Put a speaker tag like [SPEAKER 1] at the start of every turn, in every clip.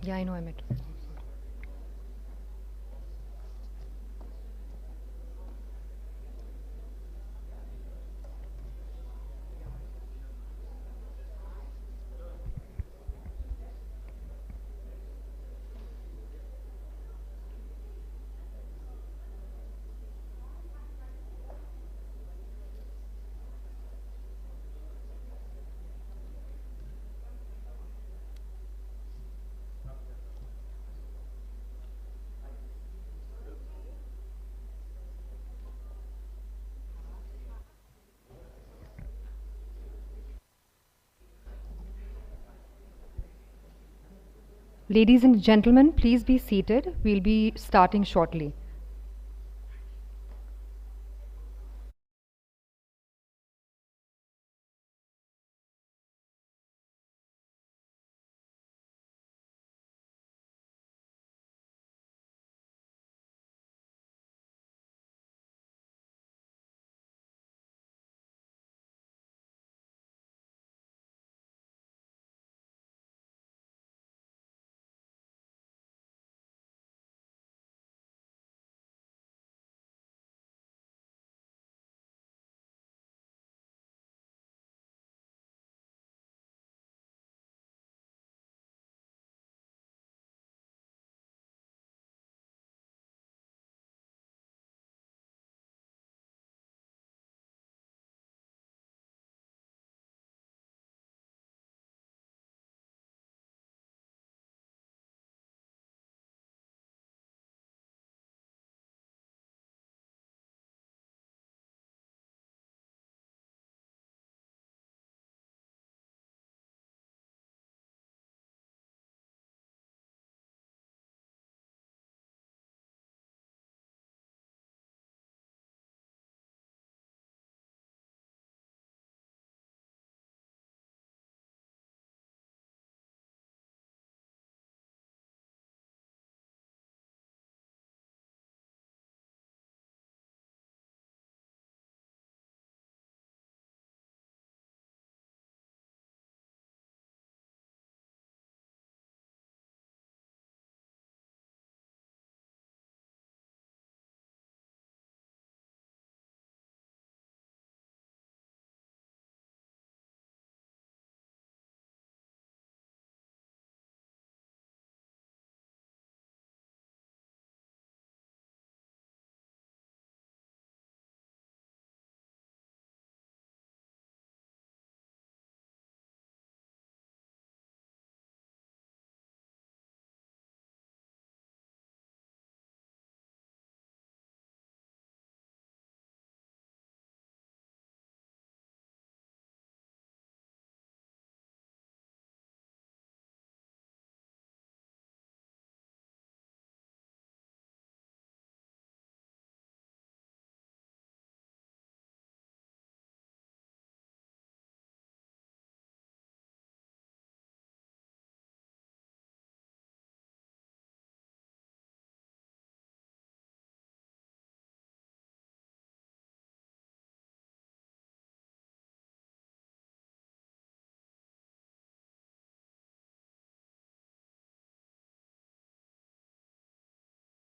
[SPEAKER 1] Yeah, I know, Amit. Ladies and gentlemen, please be seated. We'll be starting shortly.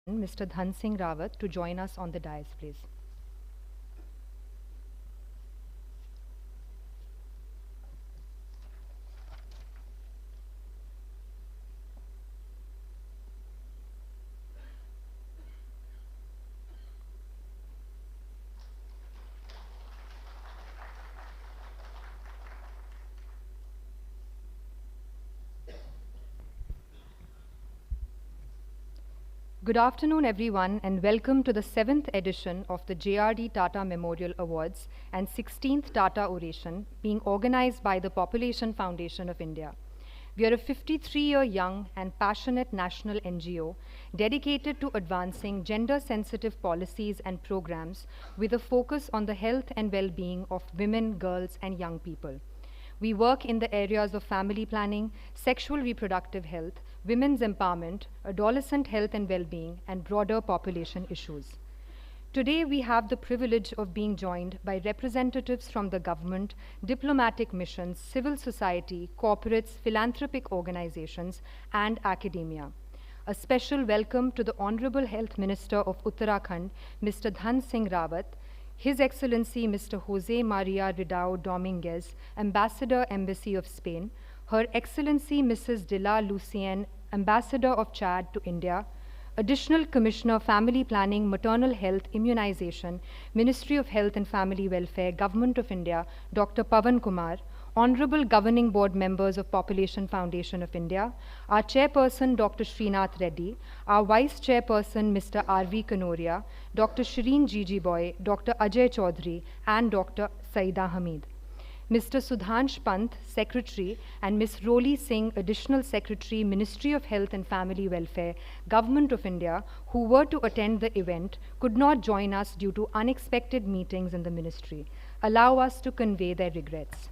[SPEAKER 1] Mr. Dhan Singh Rawat to join us on the dais, please. Good afternoon, everyone, and welcome to the 7th edition of the JRD Tata Memorial Awards and 16th Tata Oration being organized by the Population Foundation of India. We are a 53-year young and passionate national NGO dedicated to advancing gender-sensitive policies and programs with a focus on the health and well-being of women, girls, and young people. We work in the areas of family planning, sexual reproductive health, women's empowerment, adolescent health and well-being, and broader population issues. Today, we have the privilege of being joined by representatives from the government, diplomatic missions, civil society, corporates, philanthropic organizations, and academia. A special welcome to the Honorable Health Minister of Uttarakhand, Mr. Dhan Singh Rawat, His Excellency Mr. Jose Maria Ridao Dominguez, Ambassador, Embassy of Spain, Her Excellency Mrs. de la Lucien, Ambassador of Chad to India, Additional Commissioner, Family Planning, Maternal Health, Immunization, Ministry of Health and Family Welfare, Government of India, Dr. Pavan Kumar, Honorable Governing Board members of Population Foundation of India, our Chairperson, Dr. Srinath Reddy, our Vice Chairperson, Mr. R.V. Kanoria, Dr. Shireen Jijiboy, Dr. Ajay Chaudhary, and Dr. Saida Hamid. Mr. Sudhansh Pant, Secretary, and Ms. Roli Singh, Additional Secretary, Ministry of Health and Family Welfare, Government of India, who were to attend the event, could not join us due to unexpected meetings in the ministry. Allow us to convey their regrets.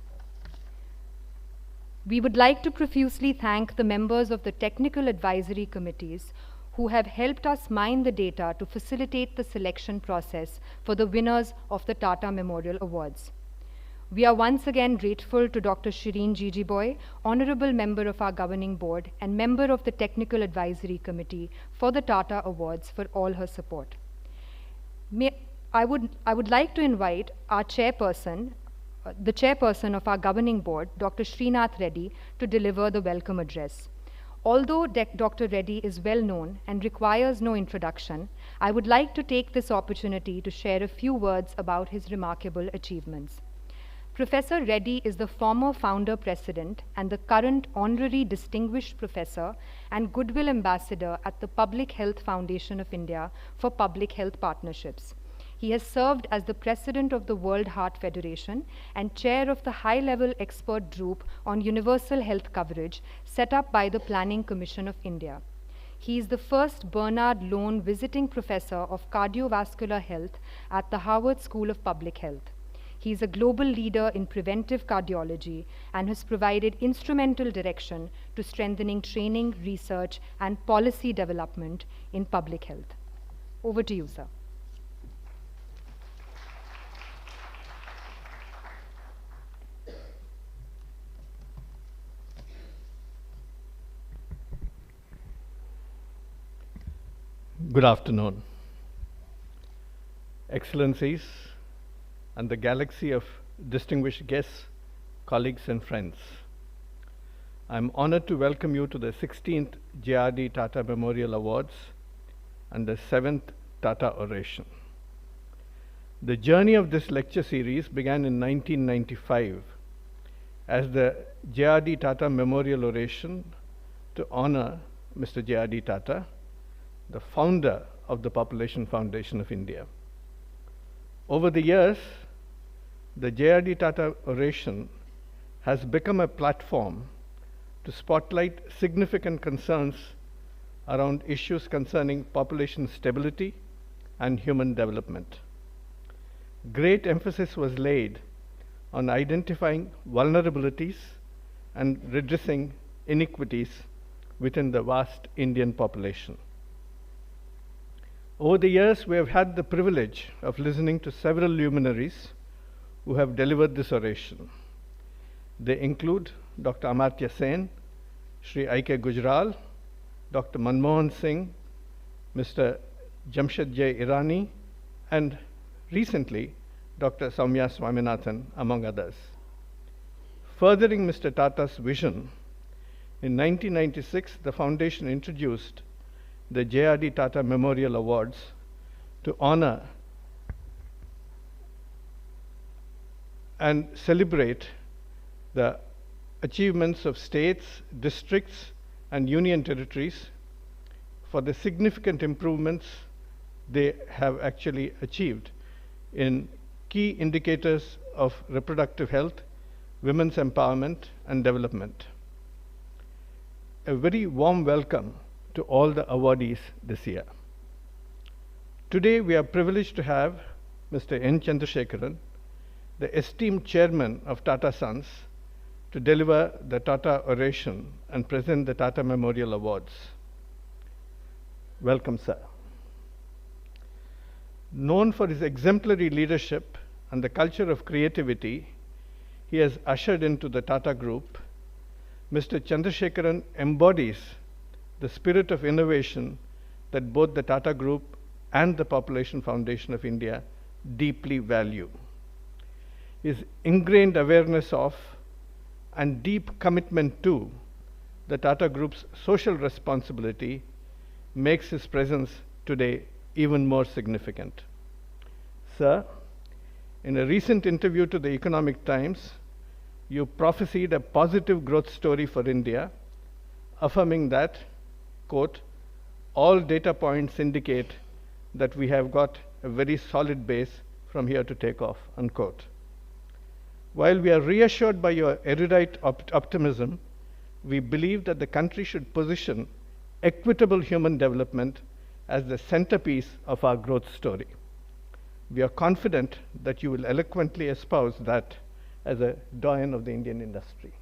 [SPEAKER 1] We would like to profusely thank the members of the technical advisory committees who have helped us mine the data to facilitate the selection process for the winners of the Tata Memorial Awards. We are once again grateful to Dr. Shireen Jijiboy, Honorable Member of our Governing Board and Member of the Technical Advisory Committee for the Tata Awards for all her support. I would like to invite our chairperson, the chairperson of our Governing Board, Dr. Srinath Reddy, to deliver the welcome address. Although Dr. Reddy is well known and requires no introduction, I would like to take this opportunity to share a few words about his remarkable achievements. Professor Reddy is the former founder president and the current honorary distinguished professor and goodwill ambassador at the Public Health Foundation of India for Public Health Partnerships. He has served as the president of the World Heart Federation and chair of the high-level expert group on universal health coverage set up by the Planning Commission of India. He is the first Bernard Loan visiting professor of cardiovascular health at the Harvard School of Public Health. He is a global leader in preventive cardiology and has provided instrumental direction to strengthening training, research, and policy development in public health. Over to you, sir.
[SPEAKER 2] Good afternoon, Excellencies, and the galaxy of distinguished guests, colleagues, and friends. I'm honored to welcome you to the 16th JRD Tata Memorial Awards and the 7th Tata Oration. The journey of this lecture series began in 1995 as the JRD Tata Memorial Oration to honor Mr. JRD Tata, the founder of the Population Foundation of India. Over the years, the JRD Tata Oration has become a platform to spotlight significant concerns around issues concerning population stability and human development. Great emphasis was laid on identifying vulnerabilities and redressing inequities within the vast Indian population. Over the years, we have had the privilege of listening to several luminaries who have delivered this oration. They include Dr. Amartya Sen, Sri I.K. Gujral, Dr. Manmohan Singh, Mr. Jamshed J. Irani, and recently, Dr. Soumya Swaminathan, among others. Furthering Mr. Tata's vision, in 1996, the foundation introduced the JRD Tata Memorial Awards to honor and celebrate the achievements of states, districts, and union territories for the significant improvements they have actually achieved in key indicators of reproductive health, women's empowerment, and development. A very warm welcome to all the awardees this year. Today, we are privileged to have Mr. N. Chandrasekharan, the esteemed chairman of Tata Sons, to deliver the Tata Oration and present the Tata Memorial Awards. Welcome, sir. Known for his exemplary leadership and the culture of creativity he has ushered into the Tata Group, Mr. Chandrasekaran embodies the spirit of innovation that both the Tata Group and the Population Foundation of India deeply value. His ingrained awareness of and deep commitment to the Tata Group's social responsibility makes his presence today even more significant. Sir, in a recent interview to the Economic Times, you prophesied a positive growth story for India, affirming that, quote, all data points indicate that we have got a very solid base from here to take off, unquote. While we are reassured by your erudite optimism, we believe that the country should position equitable human development as the centerpiece of our growth story. We are confident that you will eloquently espouse that as a doyen of the Indian industry.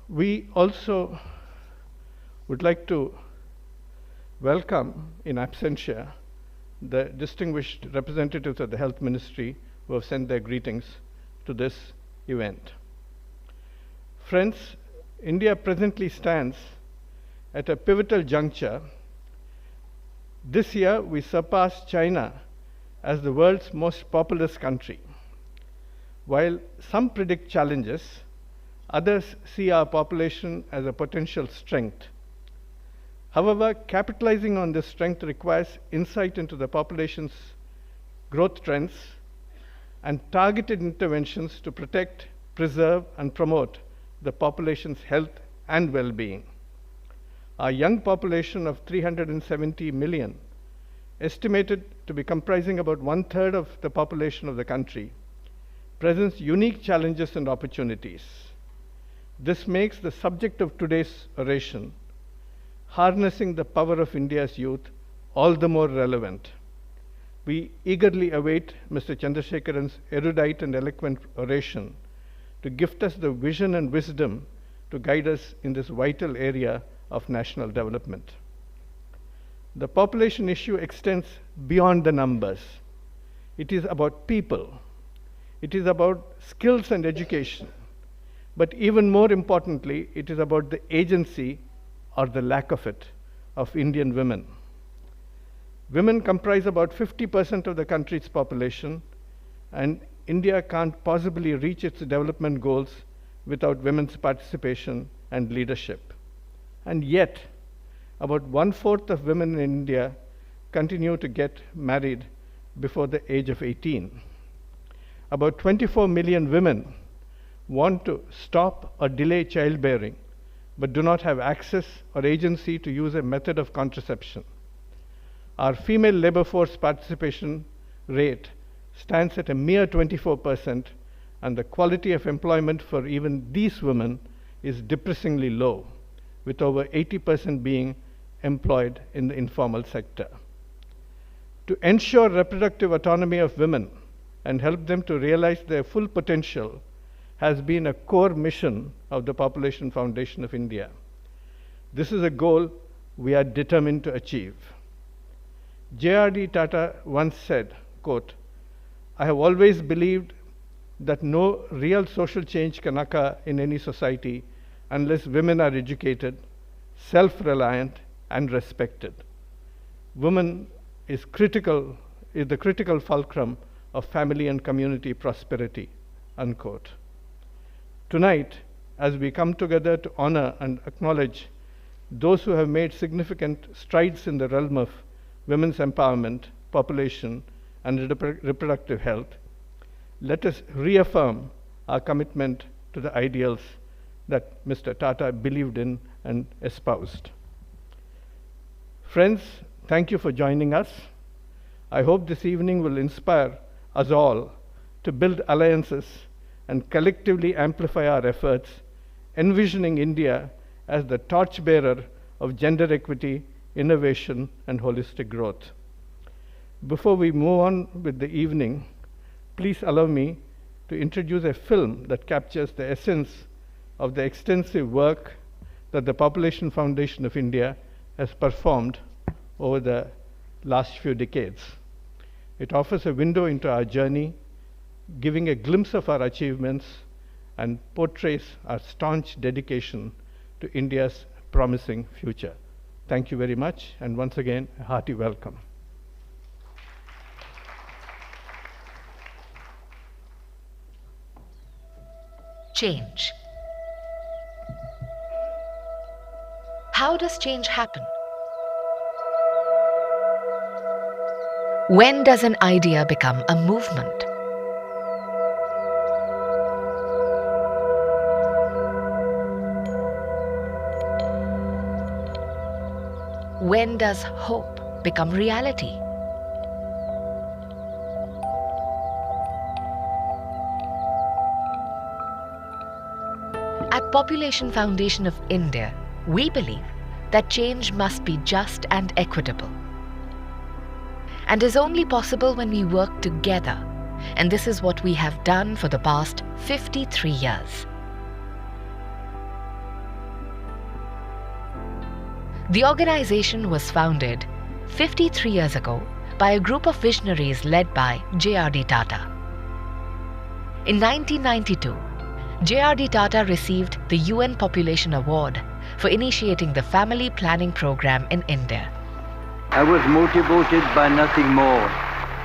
[SPEAKER 2] We also would like to welcome in absentia the distinguished representatives of the Health Ministry who have sent their greetings to this event. Friends, India presently stands at a pivotal juncture. This year, we surpassed China as the world's most populous country. While some predict challenges, others see our population as a potential strength. However, capitalizing on this strength requires insight into the population's growth trends and targeted interventions to protect, preserve, and promote the population's health and well-being. Our young population of 370 million, estimated to be comprising about 1/3 of the population of the country, presents unique challenges and opportunities. This makes the subject of today's oration, harnessing the power of India's youth, all the more relevant. We eagerly await Mr. Chandrasekaran's erudite and eloquent oration to gift us the vision and wisdom to guide us in this vital area of national development. The population issue extends beyond the numbers. It is about people. It is about skills and education. But even more importantly, it is about the agency, or the lack of it, of Indian women. Women comprise about 50% of the country's population, and India can't possibly reach its development goals without women's participation and leadership. And yet, about 1/4 of women in India continue to get married before the age of 18. About 24 million women want to stop or delay childbearing, but do not have access or agency to use a method of contraception. Our female labor force participation rate stands at a mere 24%, and the quality of employment for even these women is depressingly low, with over 80% being employed in the informal sector. To ensure reproductive autonomy of women and help them to realize their full potential has been a core mission of the Population Foundation of India. This is a goal we are determined to achieve. JRD Tata once said, quote, I have always believed that no real social change can occur in any society unless women are educated, self-reliant, and respected. Women is the critical fulcrum of family and community prosperity, unquote. Tonight, as we come together to honor and acknowledge those who have made significant strides in the realm of women's empowerment, population, and reproductive health, let us reaffirm our commitment to the ideals that Mr. Tata believed in and espoused. Friends, thank you for joining us. I hope this evening will inspire us all to build alliances and collectively amplify our efforts, envisioning India as the torchbearer of gender equity, innovation, and holistic growth. Before we move on with the evening, please allow me to introduce a film that captures the essence of the extensive work that the Population Foundation of India has performed over the last few decades. It offers a window into our journey, giving a glimpse of our achievements, and portrays our staunch dedication to India's promising future. Thank you very much, and once again, a hearty welcome.
[SPEAKER 3] Change. How does change happen? When does an idea become a movement? When does hope become reality? At Population Foundation of India, we believe that change must be just and equitable, and is only possible when we work together, and this is what we have done for the past 53 years. The organization was founded 53 years ago by a group of visionaries led by JRD Tata. In 1992, JRD Tata received the UN Population Award for initiating the family planning program in India.
[SPEAKER 4] I was motivated by nothing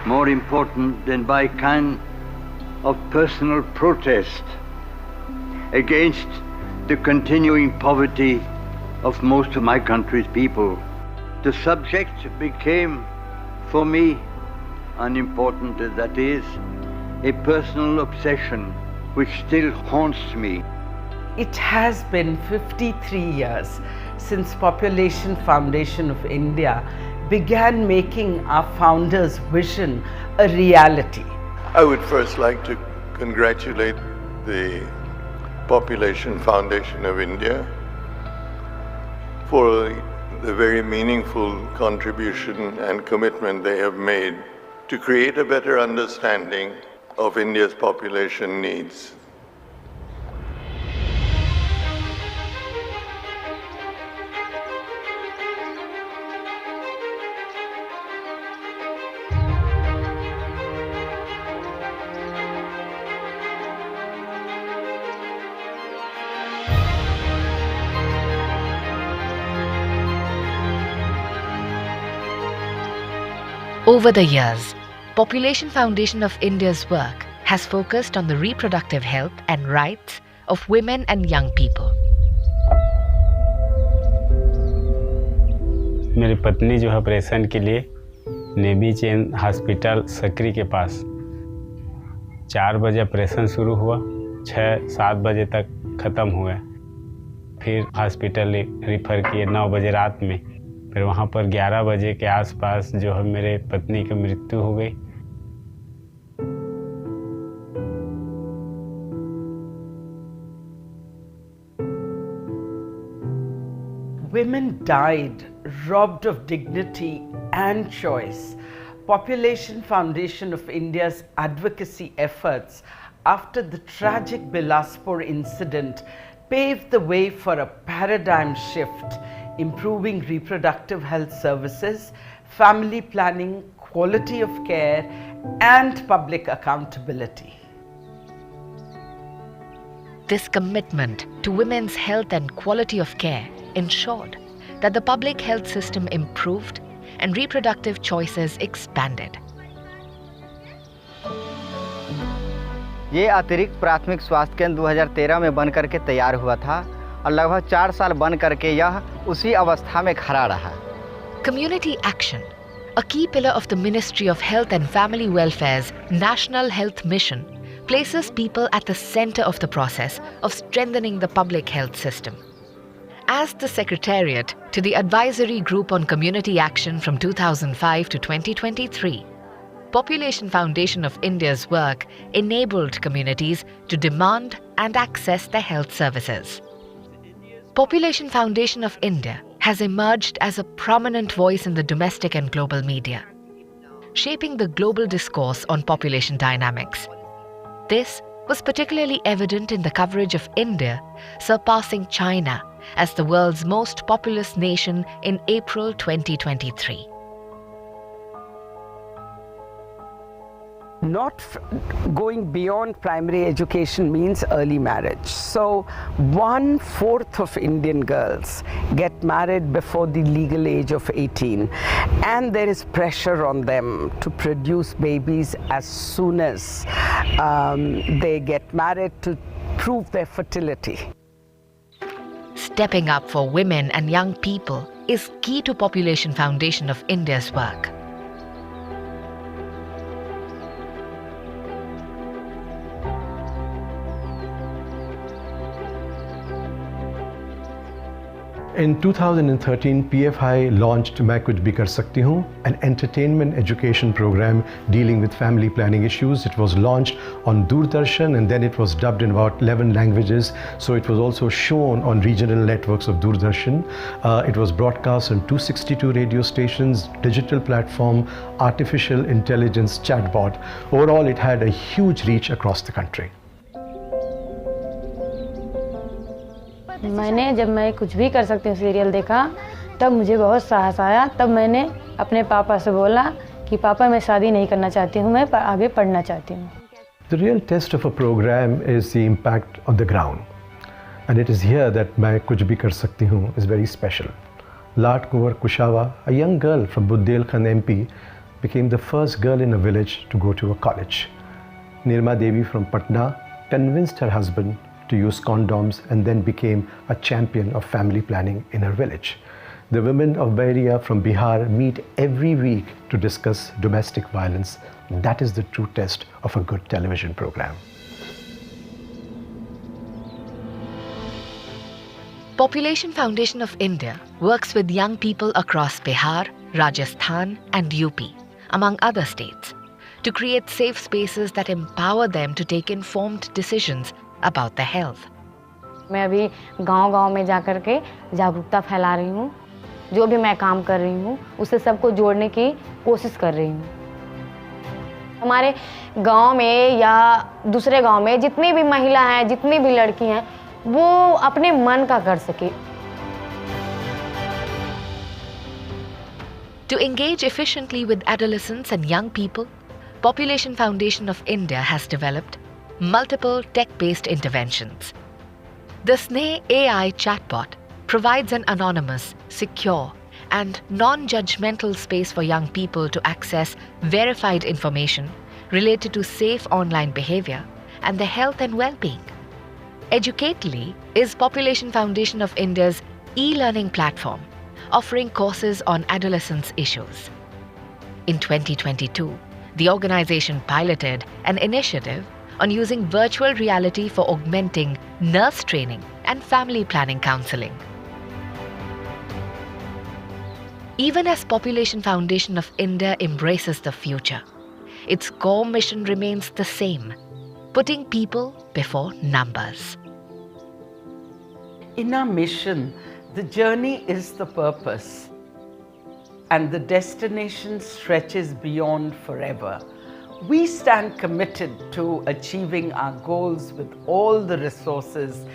[SPEAKER 4] more important than by kind of personal protest against the continuing poverty of most of my country's people. The subject became, for me, unimportant as that is, a personal obsession which still haunts me.
[SPEAKER 5] It has been 53 years since Population Foundation of India began making our founder's vision a reality.
[SPEAKER 6] I would first like to congratulate the Population Foundation of India for the very meaningful contribution and commitment they have made to create a better understanding of India's population needs.
[SPEAKER 3] Over the years, Population Foundation of India's work has focused on the reproductive health and rights of women and young people.
[SPEAKER 7] मेरी पत्नी जो है operation के लिए navy chain hospital सकरी के पास 4 बजे operation शुरू हुआ, 6-7 बजे तक ख़त्म हुआ। फिर हॉस्पिटल रिफ़र किए 9 बजे रात में। फिर वहाँ पर 11 बजे के आसपास जो है मेरे पत्नी की मृत्यु हो गई।
[SPEAKER 5] Women died, robbed of dignity and choice. Population Foundation of India's advocacy efforts after the tragic Bilaspur incident paved the way for a paradigm shift, improving reproductive health services, family planning, quality of care, and public accountability.
[SPEAKER 3] This commitment to women's health and quality of care ensured that the public health system improved and reproductive choices expanded.
[SPEAKER 8] ये अतिरिक्त प्राथमिक स्वास्थ्य केंद्र 2013 में बन करके तैयार हुआ था और लगभग 4 साल बन करके यह उसी अवस्था में खड़ा रहा।
[SPEAKER 3] Community action, a key pillar of the Ministry of Health and Family Welfare's National Health Mission, places people at the center of the process of strengthening the public health system. As the Secretariat to the Advisory Group on Community Action from 2005 to 2023, Population Foundation of India's work enabled communities to demand and access their health services. Population Foundation of India has emerged as a prominent voice in the domestic and global media, shaping the global discourse on population dynamics. This was particularly evident in the coverage of India surpassing China as the world's most populous nation in April 2023.
[SPEAKER 5] Going beyond primary education means early marriage. So 1/4 of Indian girls get married before the legal age of 18, and there is pressure on them to produce babies as soon as they get married to prove their fertility.
[SPEAKER 3] Stepping up for women and young people is key to Population Foundation of India's work.
[SPEAKER 9] In 2013, PFI launched मैं कुछ भी कर सकती हूँ, an entertainment education program dealing with family planning issues. It was launched on Doordarshan and then it was dubbed in about 11 languages. So it was also shown on regional networks of Doordarshan. It was broadcast on 262 radio stations, digital platform, artificial intelligence chatbot. Overall, it had a huge reach across the country.
[SPEAKER 10] मैंने जब मैं कुछ भी कर सकती हूँ serial देखा तब मुझे बहुत साहस आया। तब मैंने अपने पापा से बोला कि पापा मैं शादी नहीं करना चाहती हूँ, मैं आगे पढ़ना चाहती हूँ।
[SPEAKER 9] The real test of a program is the impact on the ground, and it is here that मैं कुछ भी कर सकती हूँ is very special. Lat Kunwar Kushawa, a young girl from Budelkhands MP, became the first girl in a village to go to a college. Nirma Devi from Patna convinced her husband to use condoms and then became a champion of family planning in her village. The women of Bairia from Bihar meet every week to discuss domestic violence. That is the true test of a good television program.
[SPEAKER 3] Population Foundation of India works with young people across Bihar, Rajasthan and UP, among other states, to create safe spaces that empower them to take informed decisions about their health.
[SPEAKER 10] मैं अभी गांव-गांव में जाकर के जागरूकता फैला रही हूँ। जो भी मैं काम कर रही हूँ उससे सबको जोड़ने की कोशिश कर रही हूँ। हमारे गांव में या दूसरे गांव में जितनी भी महिला हैं, जितनी भी लड़की हैं, वो अपने मन का कर सके।
[SPEAKER 3] To engage efficiently with adolescents and young people, Population Foundation of India has developed multiple tech-based interventions. The Sneh AI chatbot provides an anonymous, secure, and non-judgmental space for young people to access verified information related to safe online behavior and their health and well-being. Educately is Population Foundation of India's e-learning platform, offering courses on adolescence issues. In 2022, the organization piloted an initiative on using virtual reality for augmenting nurse training and family planning counseling. Even as Population Foundation of India embraces the future, its core mission remains the same, putting people before numbers.
[SPEAKER 5] In our mission, the journey is the purpose, and the destination stretches beyond forever. We stand committed to achieving our goals with all the resources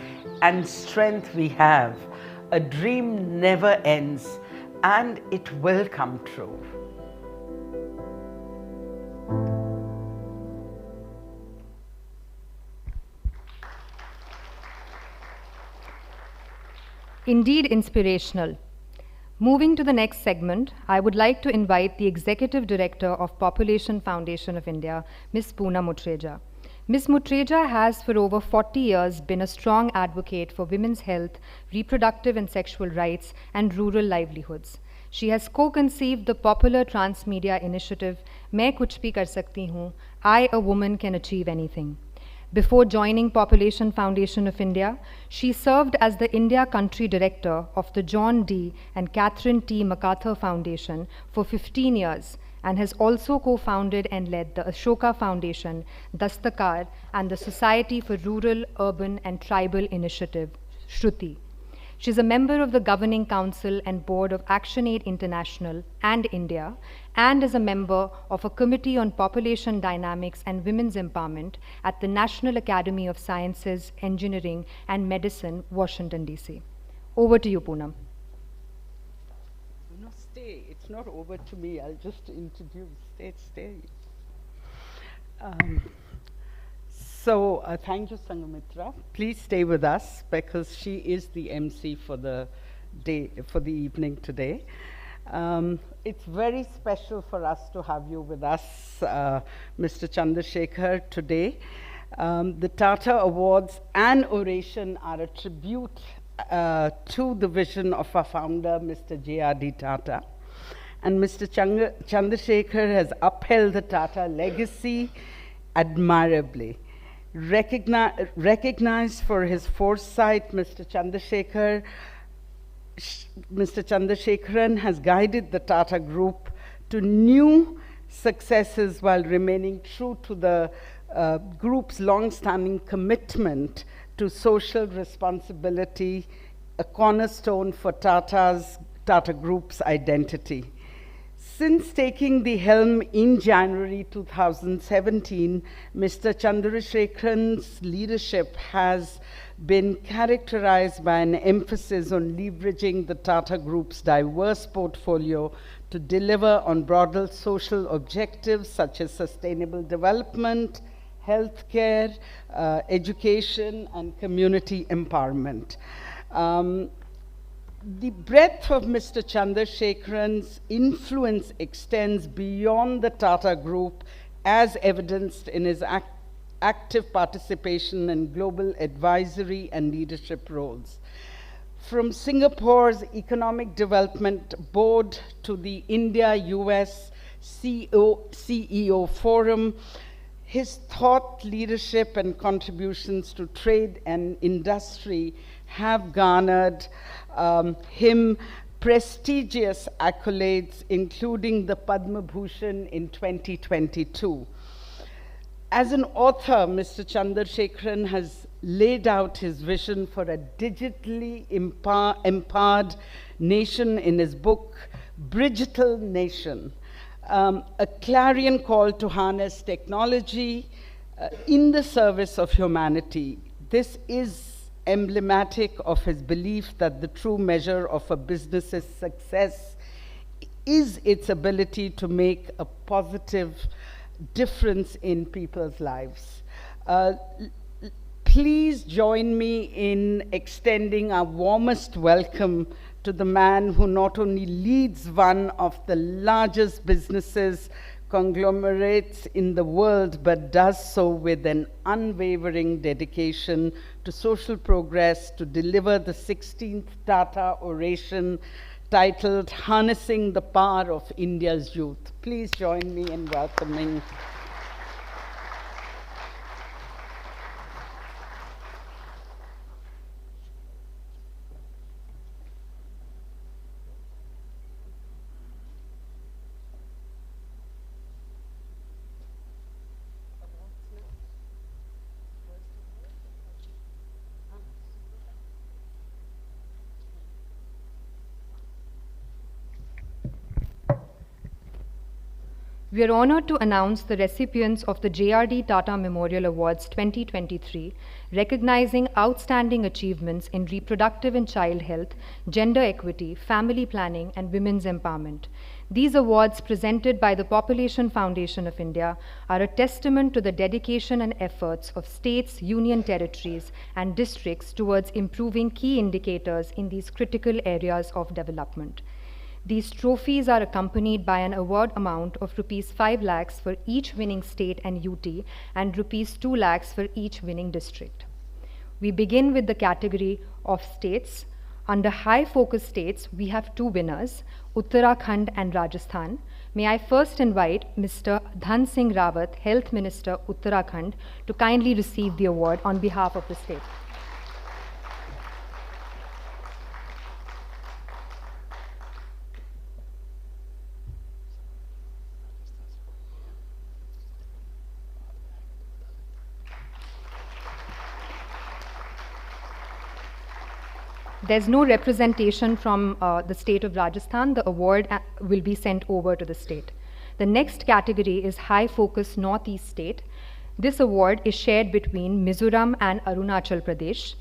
[SPEAKER 5] and strength we have. A dream never ends, and it will come true.
[SPEAKER 1] Indeed inspirational. Moving to the next segment, I would like to invite the Executive Director of Population Foundation of India, Ms. Poonam Mutreja. Ms. Mutreja has for over 40 years been a strong advocate for women's health, reproductive and sexual rights, and rural livelihoods. She has co-conceived the popular transmedia initiative, Main Kuch Bhi Kar Sakti Hoon, I, a Woman Can Achieve Anything. Before joining Population Foundation of India, she served as the India Country Director of the John D. and Catherine T. MacArthur Foundation for 15 years and has also co-founded and led the Ashoka Foundation, Dastakar, and the Society for Rural, Urban and Tribal Initiative, Shruti. She is a member of the Governing Council and Board of ActionAid International and India, and is a member of a Committee on Population Dynamics and Women's Empowerment at the National Academy of Sciences, Engineering and Medicine, Washington, D.C. Over to you, Poonam.
[SPEAKER 5] No, stay. It's not over to me. I'll just introduce. Stay. Thank you, Sangamitra. Please stay with us because she is the MC for the day, for the evening today. It's very special for us to have you with us, Mr. Chandrasekhar, today. The Tata Awards and Oration are a tribute to the vision of our founder, Mr. JRD Tata. And Mr. Chandrasekhar has upheld the Tata legacy admirably. Recognized for his foresight, Mr. Chandrasekharan has guided the Tata Group to new successes while remaining true to the group's long-standing commitment to social responsibility, a cornerstone for Tata Group's identity. Since taking the helm in January 2017, Mr. Chandrasekharan's leadership has been characterized by an emphasis on leveraging the Tata Group's diverse portfolio to deliver on broader social objectives such as sustainable development, healthcare, education, and community empowerment. The breadth of Mr. Chandrasekharan's influence extends beyond the Tata Group, as evidenced in his active participation in global advisory and leadership roles. From Singapore's Economic Development Board to the India-US CEO Forum, his thought, leadership, and contributions to trade and industry have garnered him prestigious accolades, including the Padma Bhushan in 2022. As an author, Mr. Chandrasekharan has laid out his vision for a digitally empowered nation in his book, Bridgital Nation, a clarion call to harness technology in the service of humanity. This is emblematic of his belief that the true measure of a business's success is its ability to make a positive difference in people's lives. Please join me in extending our warmest welcome to the man who not only leads one of the largest businesses conglomerates in the world, but does so with an unwavering dedication to social progress to deliver the 16th Tata Oration titled Harnessing the Power of India's Youth. Please join me in welcoming
[SPEAKER 1] We are honored to announce the recipients of the JRD Tata Memorial Awards 2023, recognizing outstanding achievements in reproductive and child health, gender equity, family planning, and women's empowerment. These awards, presented by the Population Foundation of India, are a testament to the dedication and efforts of states, union territories, and districts towards improving key indicators in these critical areas of development. These trophies are accompanied by an award amount of Rs 5 lakhs for each winning state and UT and Rs 2 lakhs for each winning district. We begin with the category of states. Under high focus states, we have two winners, Uttarakhand and Rajasthan. May I first invite Mr. Dhan Singh Rawat, Health Minister, Uttarakhand, to kindly receive the award on behalf of the state. There's no representation from the state of Rajasthan. The award will be sent over to the state. The next category is High Focus Northeast State. This award is shared between Mizoram and Arunachal Pradesh.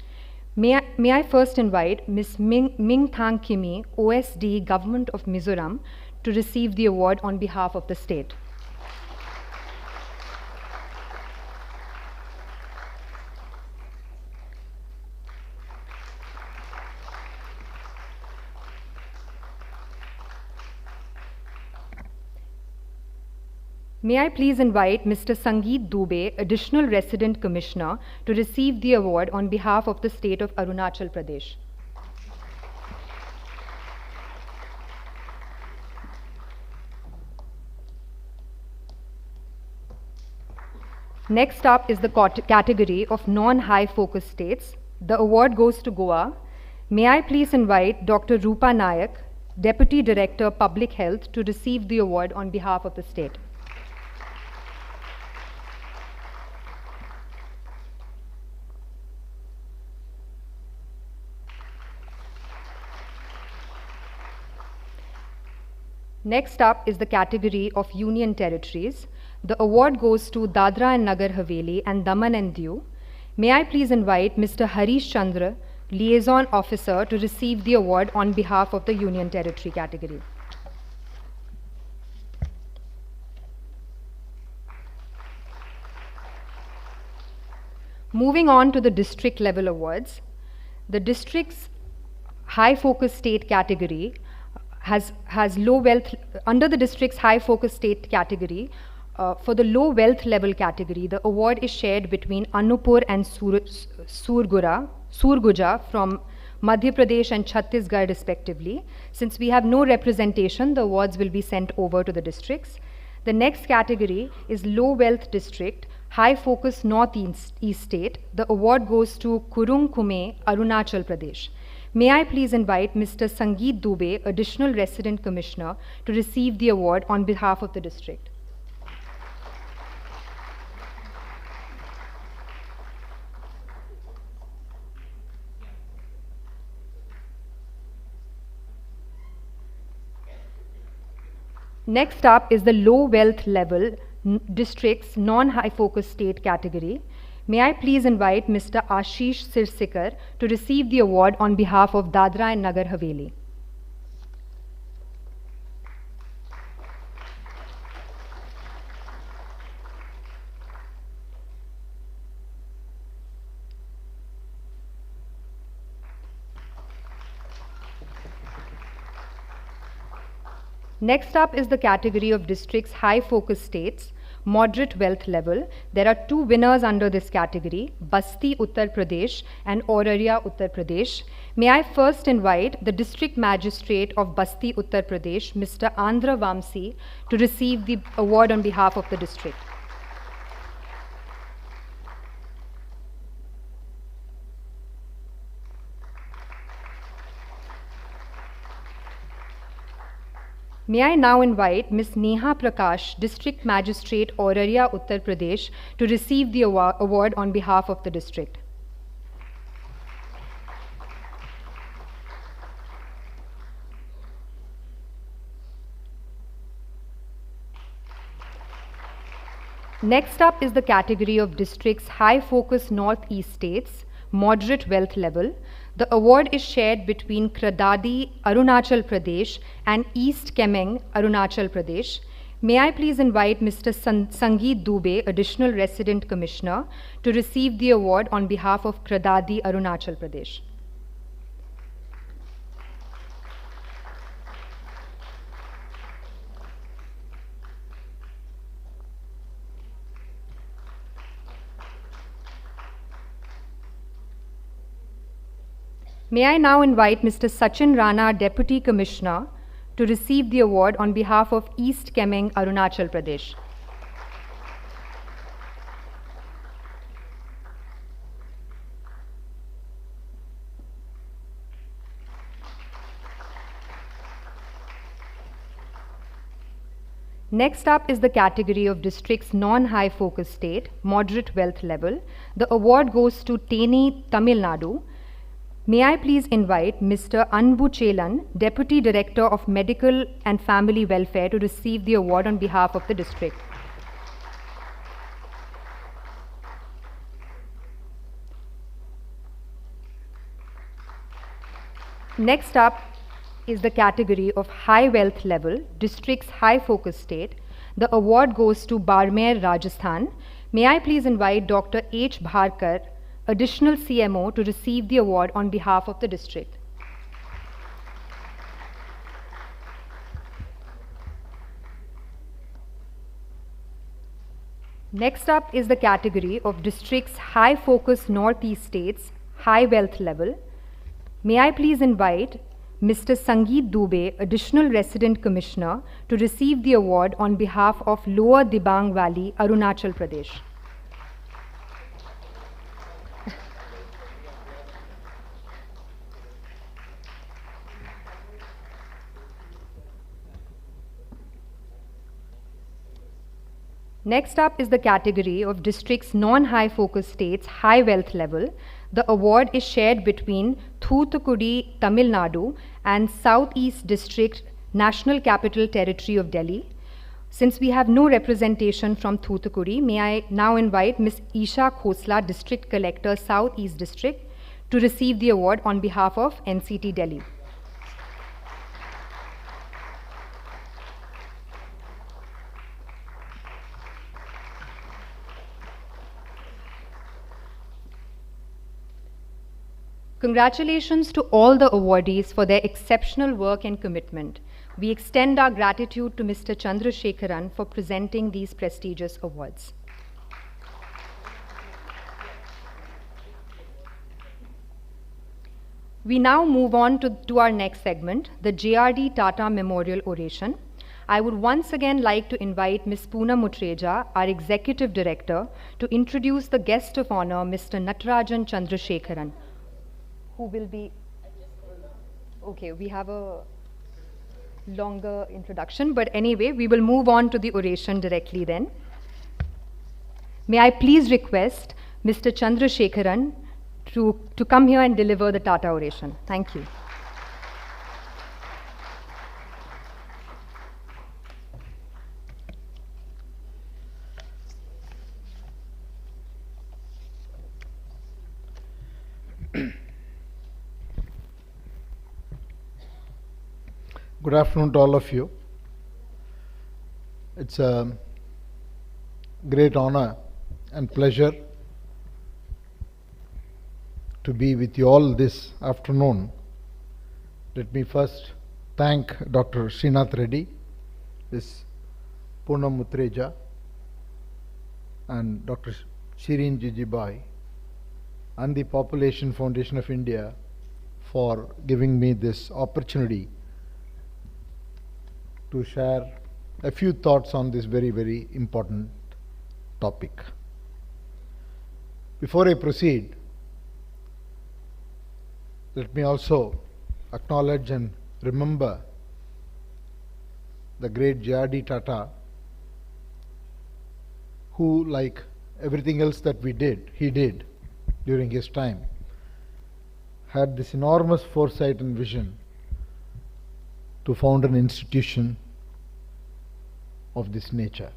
[SPEAKER 1] May I first invite Ms. Ming Thang Kimi, OSD, Government of Mizoram, to receive the award on behalf of the state. May I please invite Mr. Sangeet Dubey, Additional Resident Commissioner, to receive the award on behalf of the state of Arunachal Pradesh. Next up is the category of non-high focus states. The award goes to Goa. May I please invite Dr. Rupa Nayak, Deputy Director, Public Health, to receive the award on behalf of the state. Next up is the category of Union Territories. The award goes to Dadra and Nagar Haveli and Daman and Diu. May I please invite Mr. Harish Chandra, Liaison Officer, to receive the award on behalf of the Union Territory category. Moving on to the district level awards. The district's high focus state category has low wealth, under the district's high focus state category, for the low wealth level category, the award is shared between Anuppur and Surguja from Madhya Pradesh and Chhattisgarh respectively. Since we have no representation, the awards will be sent over to the districts. The next category is low wealth district, high focus northeast state. The award goes to Kurung Kume, Arunachal Pradesh. May I please invite Mr. Sangeet Dubey, Additional Resident Commissioner, to receive the award on behalf of the district. Next up is the low wealth level districts non-high focus state category. May I please invite Mr. Ashish Sirsikar to receive the award on behalf of Dadra and Nagar Haveli. Next up is the category of districts high focus states, moderate wealth level. There are two winners under this category, Basti Uttar Pradesh and Oration Uttar Pradesh. May I first invite the District Magistrate of Basti Uttar Pradesh, Mr. Andhra Vamsi, to receive the award on behalf of the district. May I now invite Ms. Neha Prakash, District Magistrate, Oration Uttar Pradesh, to receive the award on behalf of the district. Next up is the category of districts high focus northeast states, moderate wealth level. The award is shared between Kradadi, Arunachal Pradesh and East Kemeng, Arunachal Pradesh. May I please invite Mr. Sangeet Dubey, Additional Resident Commissioner, to receive the award on behalf of Kradadi, Arunachal Pradesh. May I now invite Mr. Sachin Rana, Deputy Commissioner, to receive the award on behalf of East Kemeng, Arunachal Pradesh. Next up is the category of districts non-high focus state, moderate wealth level. The award goes to Teni, Tamil Nadu. May I please invite Mr. Anbu Chelan, Deputy Director of Medical and Family Welfare, to receive the award on behalf of the district. Next up is the category of high wealth level, districts high focus state. The award goes to Barmer, Rajasthan. May I please invite Dr. H. Bharkar, Additional CMO, to receive the award on behalf of the district. Next up is the category of districts high focus northeast states, high wealth level. May I please invite Mr. Sangeet Dubey, Additional Resident Commissioner, to receive the award on behalf of Lower Dibang Valley, Arunachal Pradesh. Next up is the category of districts non-high focus states, high wealth level. The award is shared between Thoothukudi, Tamil Nadu and Southeast District, National Capital Territory of Delhi. Since we have no representation from Thoothukudi, may I now invite Ms. Isha Khosla, District Collector, Southeast District, to receive the award on behalf of NCT Delhi. Congratulations to all the awardees for their exceptional work and commitment. We extend our gratitude to Mr. Chandrasekharan for presenting these prestigious awards. We now move on to our next segment, the JRD Tata Memorial Oration. I would once again like to invite Ms. Poonam Mutreja, our Executive Director, to introduce the guest of honor, Mr. Natarajan Chandrasekharan, who will be... Okay, we have a longer introduction, but anyway, we will move on to the oration directly then. May I please request Mr. Chandrasekharan to come here and deliver the Tata oration. Thank you.
[SPEAKER 11] Good afternoon to all of you. It's a great honor and pleasure to be with you all this afternoon. Let me first thank Dr. Srinath Reddy, Ms. Poonam Mutreja, and Dr. Shirin Jijibai, and the Population Foundation of India for giving me this opportunity to share a few thoughts on this very, very important topic. Before I proceed, let me also acknowledge and remember the great JRD Tata, who, like everything else that he did during his time, had this enormous foresight and vision to found an institution of this nature.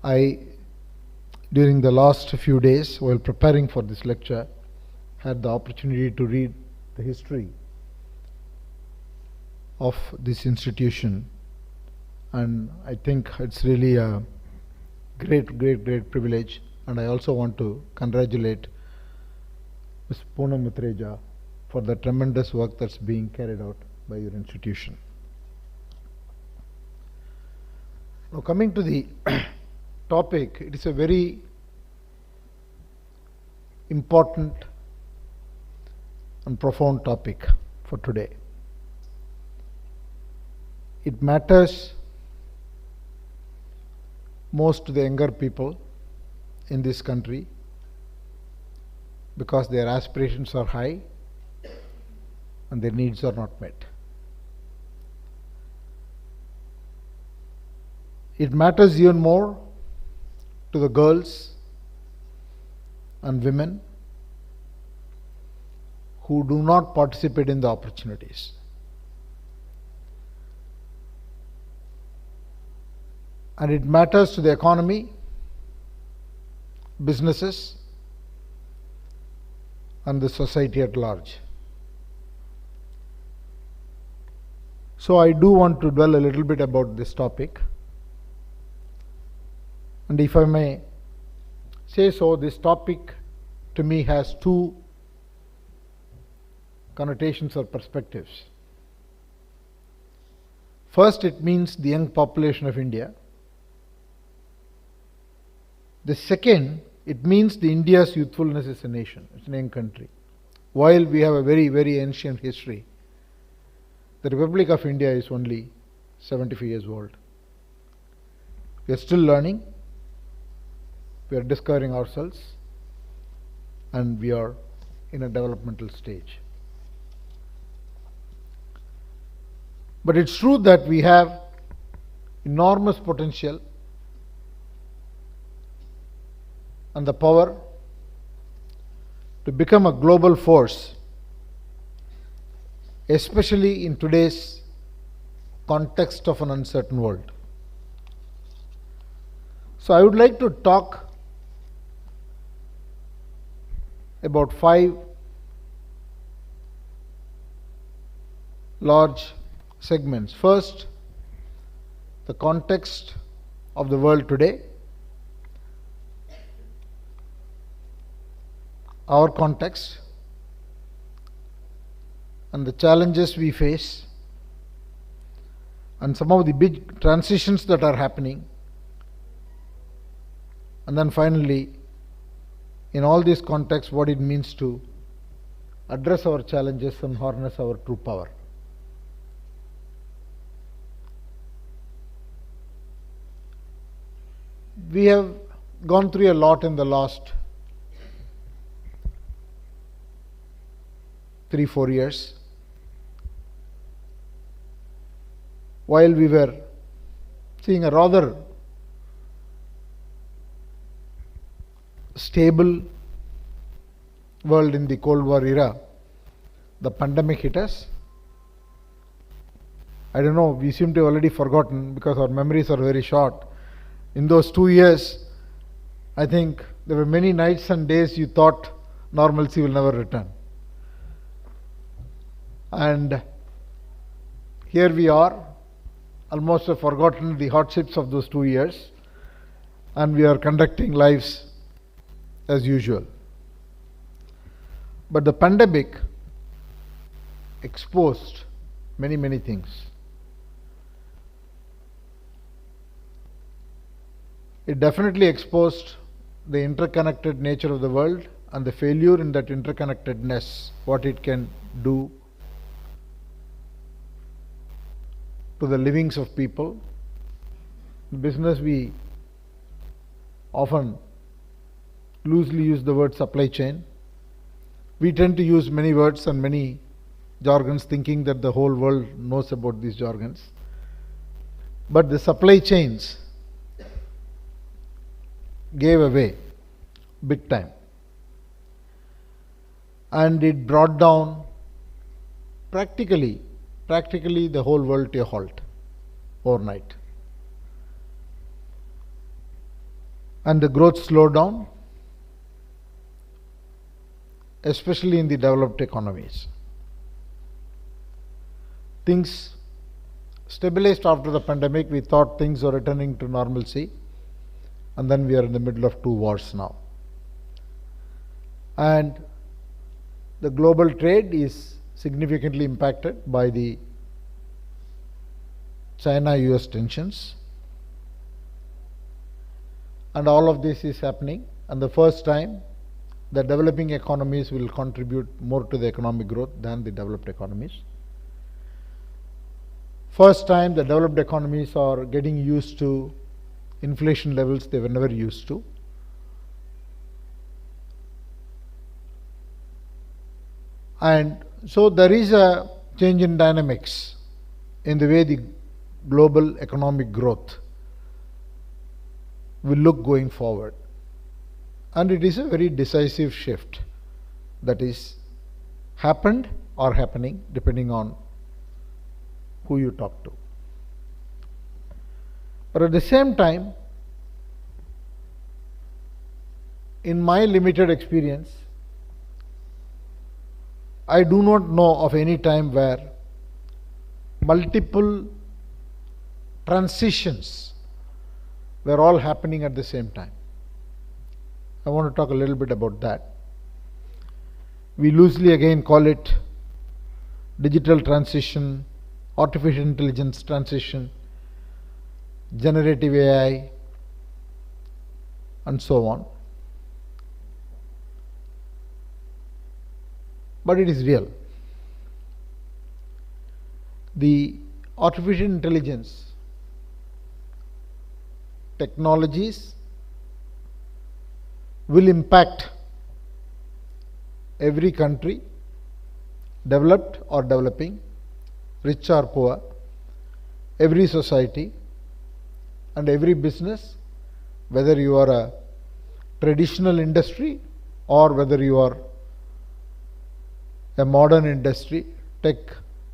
[SPEAKER 11] During the last few days, while preparing for this lecture, had the opportunity to read the history of this institution, and I think it's really a great privilege, and I also want to congratulate Ms. Poonam Mutreja for the tremendous work that's being carried out by your institution. Now, coming to the topic, it is a very important and profound topic for today. It matters most to the younger people in this country because their aspirations are high and their needs are not met. It matters even more to the girls and women who do not participate in the opportunities. And it matters to the economy, businesses, and the society at large. So I do want to dwell a little bit about this topic. And if I may say so, this topic to me has two connotations or perspectives. First, it means the young population of India, The second, it means the India's youthfulness is a nation, it's an young country. While we have a very, very ancient history, the Republic of India is only 75 years old. We are still learning, we are discovering ourselves, and we are in a developmental stage. But it's true that we have enormous potential and the power to become a global force, especially in today's context of an uncertain world. So I would like to talk about 5 large segments. First, the context of the world today, our context, and the challenges we face, and some of the big transitions that are happening. And then finally, in all these contexts, what it means to address our challenges and harness our true power. We have gone through a lot in the last 3-4 years. While we were seeing a rather stable world in the Cold War era, the pandemic hit us. I don't know, we seem to have already forgotten because our memories are very short. In those 2 years, I think there were many nights and days you thought normalcy will never return. And here we are, almost have forgotten the hardships of those 2 years, and we are conducting lives as usual. But the pandemic exposed many, many things. It definitely exposed the interconnected nature of the world and the failure in that interconnectedness, what it can do to the livings of people. In business, we often loosely use the word supply chain. We tend to use many words and many jargons thinking that the whole world knows about these jargons. But the supply chains gave away big time. And it brought down practically the whole world to a halt overnight. And the growth slowed down, especially in the developed economies. Things stabilized after the pandemic. We thought things were returning to normalcy, and then we are in the middle of 2 wars now. And the global trade is significantly impacted by the China-US tensions. And all of this is happening, and the first time the developing economies will contribute more to the economic growth than the developed economies. First time the developed economies are getting used to inflation levels they were never used to. And so there is a change in dynamics in the way the global economic growth will look going forward. And it is a very decisive shift that is happened or happening depending on who you talk to. But at the same time, in my limited experience, I do not know of any time where multiple transitions were all happening at the same time. I want to talk a little bit about that. We loosely again call it digital transition, artificial intelligence transition, generative AI, and so on. But it is real. The artificial intelligence technologies will impact every country, developed or developing, rich or poor, every society and every business, whether you are a traditional industry or whether you are a modern industry, tech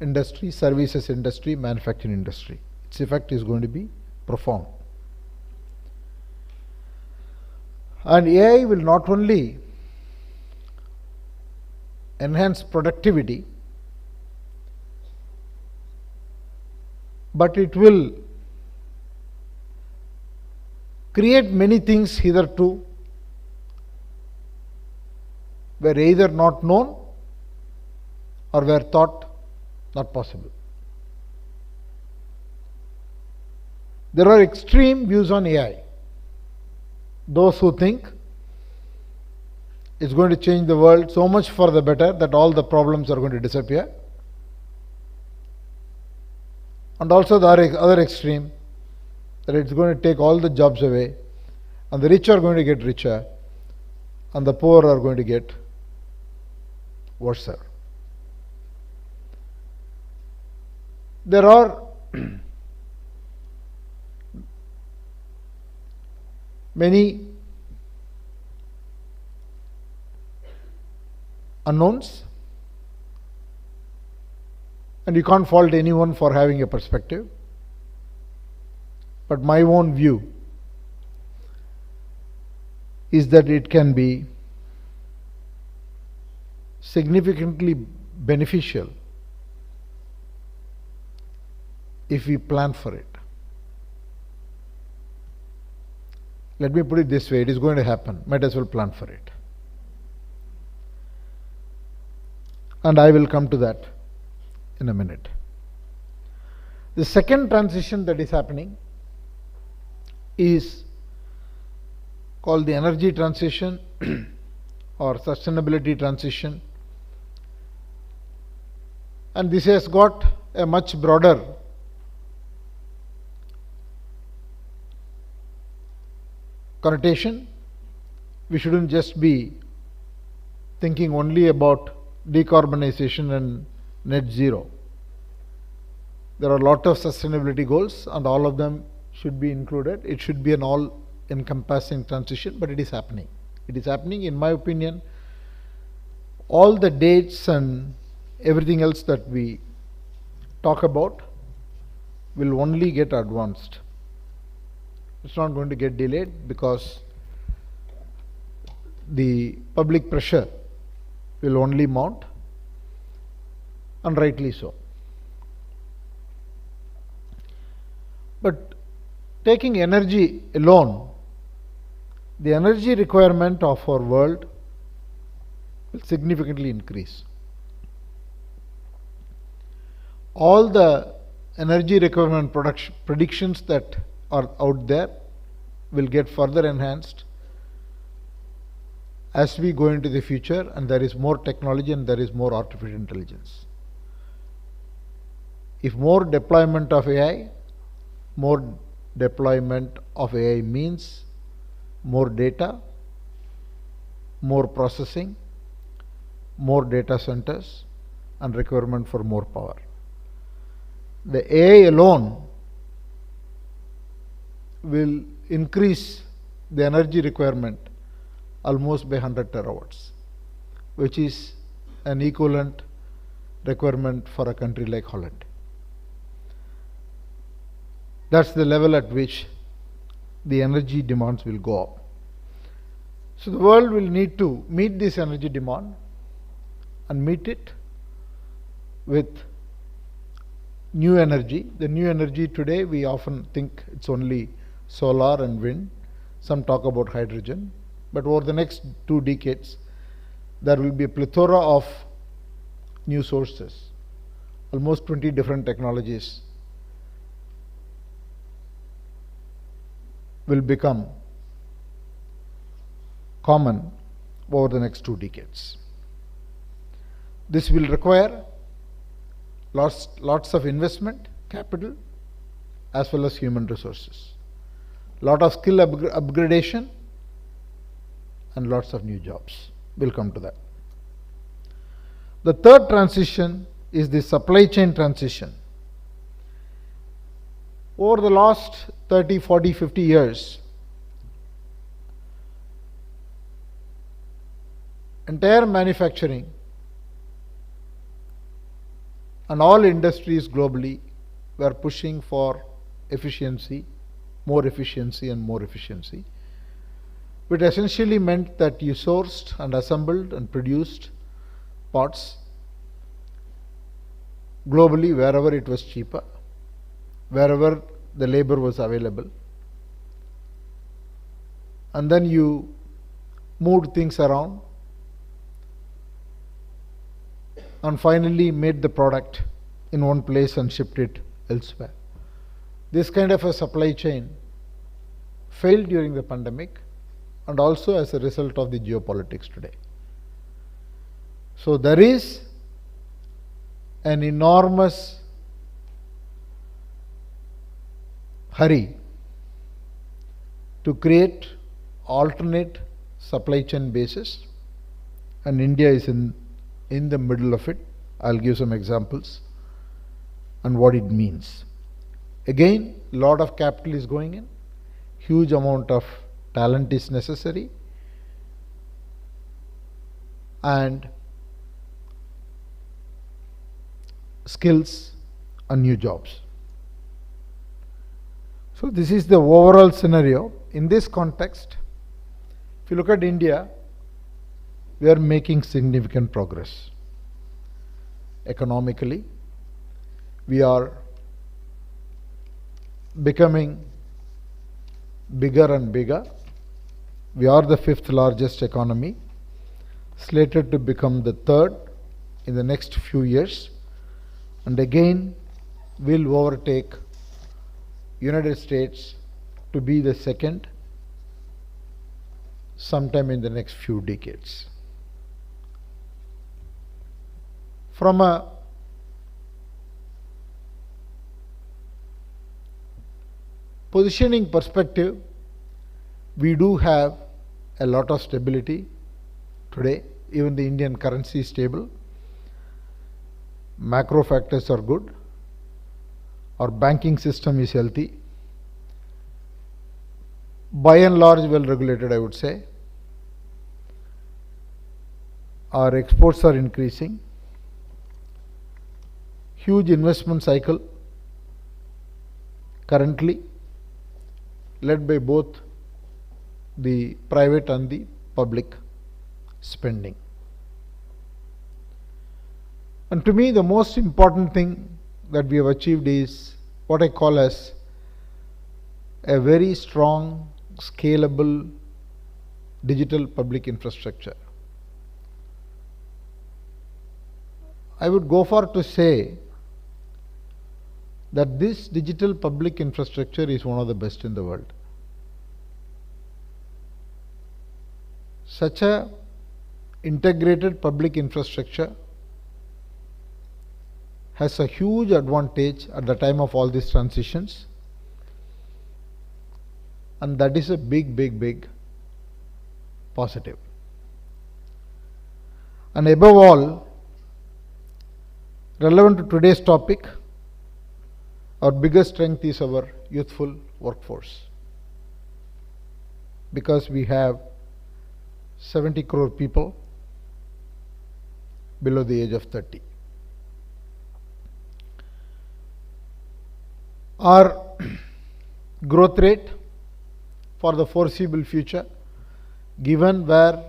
[SPEAKER 11] industry, services industry, manufacturing industry. Its effect is going to be profound. And AI will not only enhance productivity, but it will create many things hitherto were either not known or were thought not possible. There are extreme views on AI. Those who think it's going to change the world so much for the better that all the problems are going to disappear. And also the other extreme, that it's going to take all the jobs away and the rich are going to get richer and the poor are going to get worse. There are many unknowns, and you can't fault anyone for having a perspective. But my own view is that it can be significantly beneficial if we plan for it. Let me put it this way, it is going to happen, might as well plan for it. And I will come to that in a minute. The second transition that is happening is called the energy transition or sustainability transition, and this has got a much broader connotation. We shouldn't just be thinking only about decarbonization and net zero. There are a lot of sustainability goals and all of them should be included. It should be an all-encompassing transition, but it is happening. It is happening, in my opinion. All the dates and everything else that we talk about will only get advanced. It's not going to get delayed because the public pressure will only mount, and rightly so. But taking energy alone, the energy requirement of our world will significantly increase. All the energy requirement predictions that are out there will get further enhanced as we go into the future, and there is more technology and there is more artificial intelligence. If more deployment of AI means more data, more processing, more data centers, and requirement for more power. The AI alone will increase the energy requirement almost by 100 terawatts, which is an equivalent requirement for a country like Holland. That's the level at which the energy demands will go up. So the world will need to meet this energy demand and meet it with new energy. The new energy today, we often think it's only solar and wind. Some talk about hydrogen. But over the next 2 decades, there will be a plethora of new sources, almost 20 different technologies will become common over the next 2 decades. This will require lots of investment, capital, as well as human resources. Lot of skill upgradation and lots of new jobs. We'll come to that. The third transition is the supply chain transition. Over the last 30, 40, 50 years, entire manufacturing and all industries globally were pushing for efficiency, more efficiency and more efficiency, which essentially meant that you sourced and assembled and produced parts globally wherever it was cheaper, wherever the labor was available, and then you moved things around and finally made the product in one place and shipped it elsewhere. This kind of a supply chain failed during the pandemic and also as a result of the geopolitics today. So there is an enormous hurry to create alternate supply chain bases, and India is in the middle of it. I'll give some examples and what it means. Again, lot of capital is going in, huge amount of talent is necessary, and skills and new jobs. So this is the overall scenario. In this context, if you look at India, we are making significant progress. Economically, we are becoming bigger and bigger. We are the 5th largest economy, slated to become the 3rd in the next few years, and again will overtake United States to be the 2nd sometime in the next few decades. From a positioning perspective, we do have a lot of stability today. Even the Indian currency is stable. Macro factors are good. Our banking system is healthy. By and large, well regulated, I would say. Our exports are increasing. Huge investment cycle currently, led by both the private and the public spending. And to me, the most important thing that we have achieved is what I call as a very strong, scalable digital public infrastructure. I would go far to say that this digital public infrastructure is one of the best in the world. Such a integrated public infrastructure has a huge advantage at the time of all these transitions, and that is a big positive. And above all, relevant to today's topic, our biggest strength is our youthful workforce, because we have 70 crore people below the age of 30. Our growth rate for the foreseeable future, given where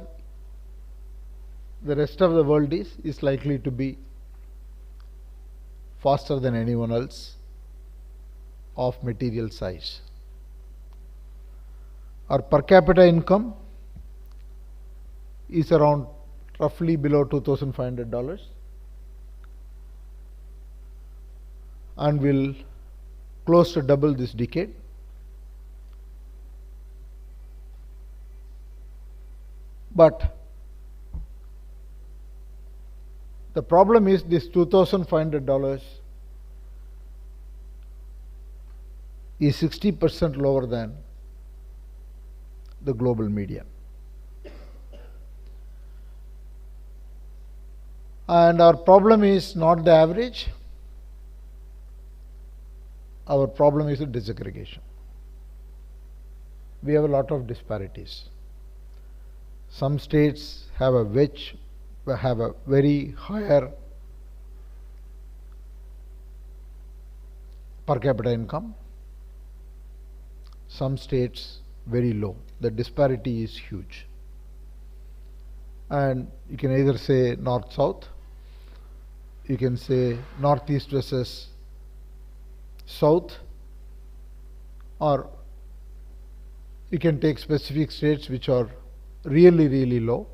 [SPEAKER 11] the rest of the world is likely to be faster than anyone else of material size. Our per capita income is around roughly below $2,500 and will close to double this decade. But the problem is this $2,500 is 60% lower than the global median. And our problem is not the average, our problem is the disaggregation. We have a lot of disparities. Some states have a very higher per capita income, some states very low. The disparity is huge. And you can either say north-south, you can say northeast versus south, or you can take specific states which are really, really low.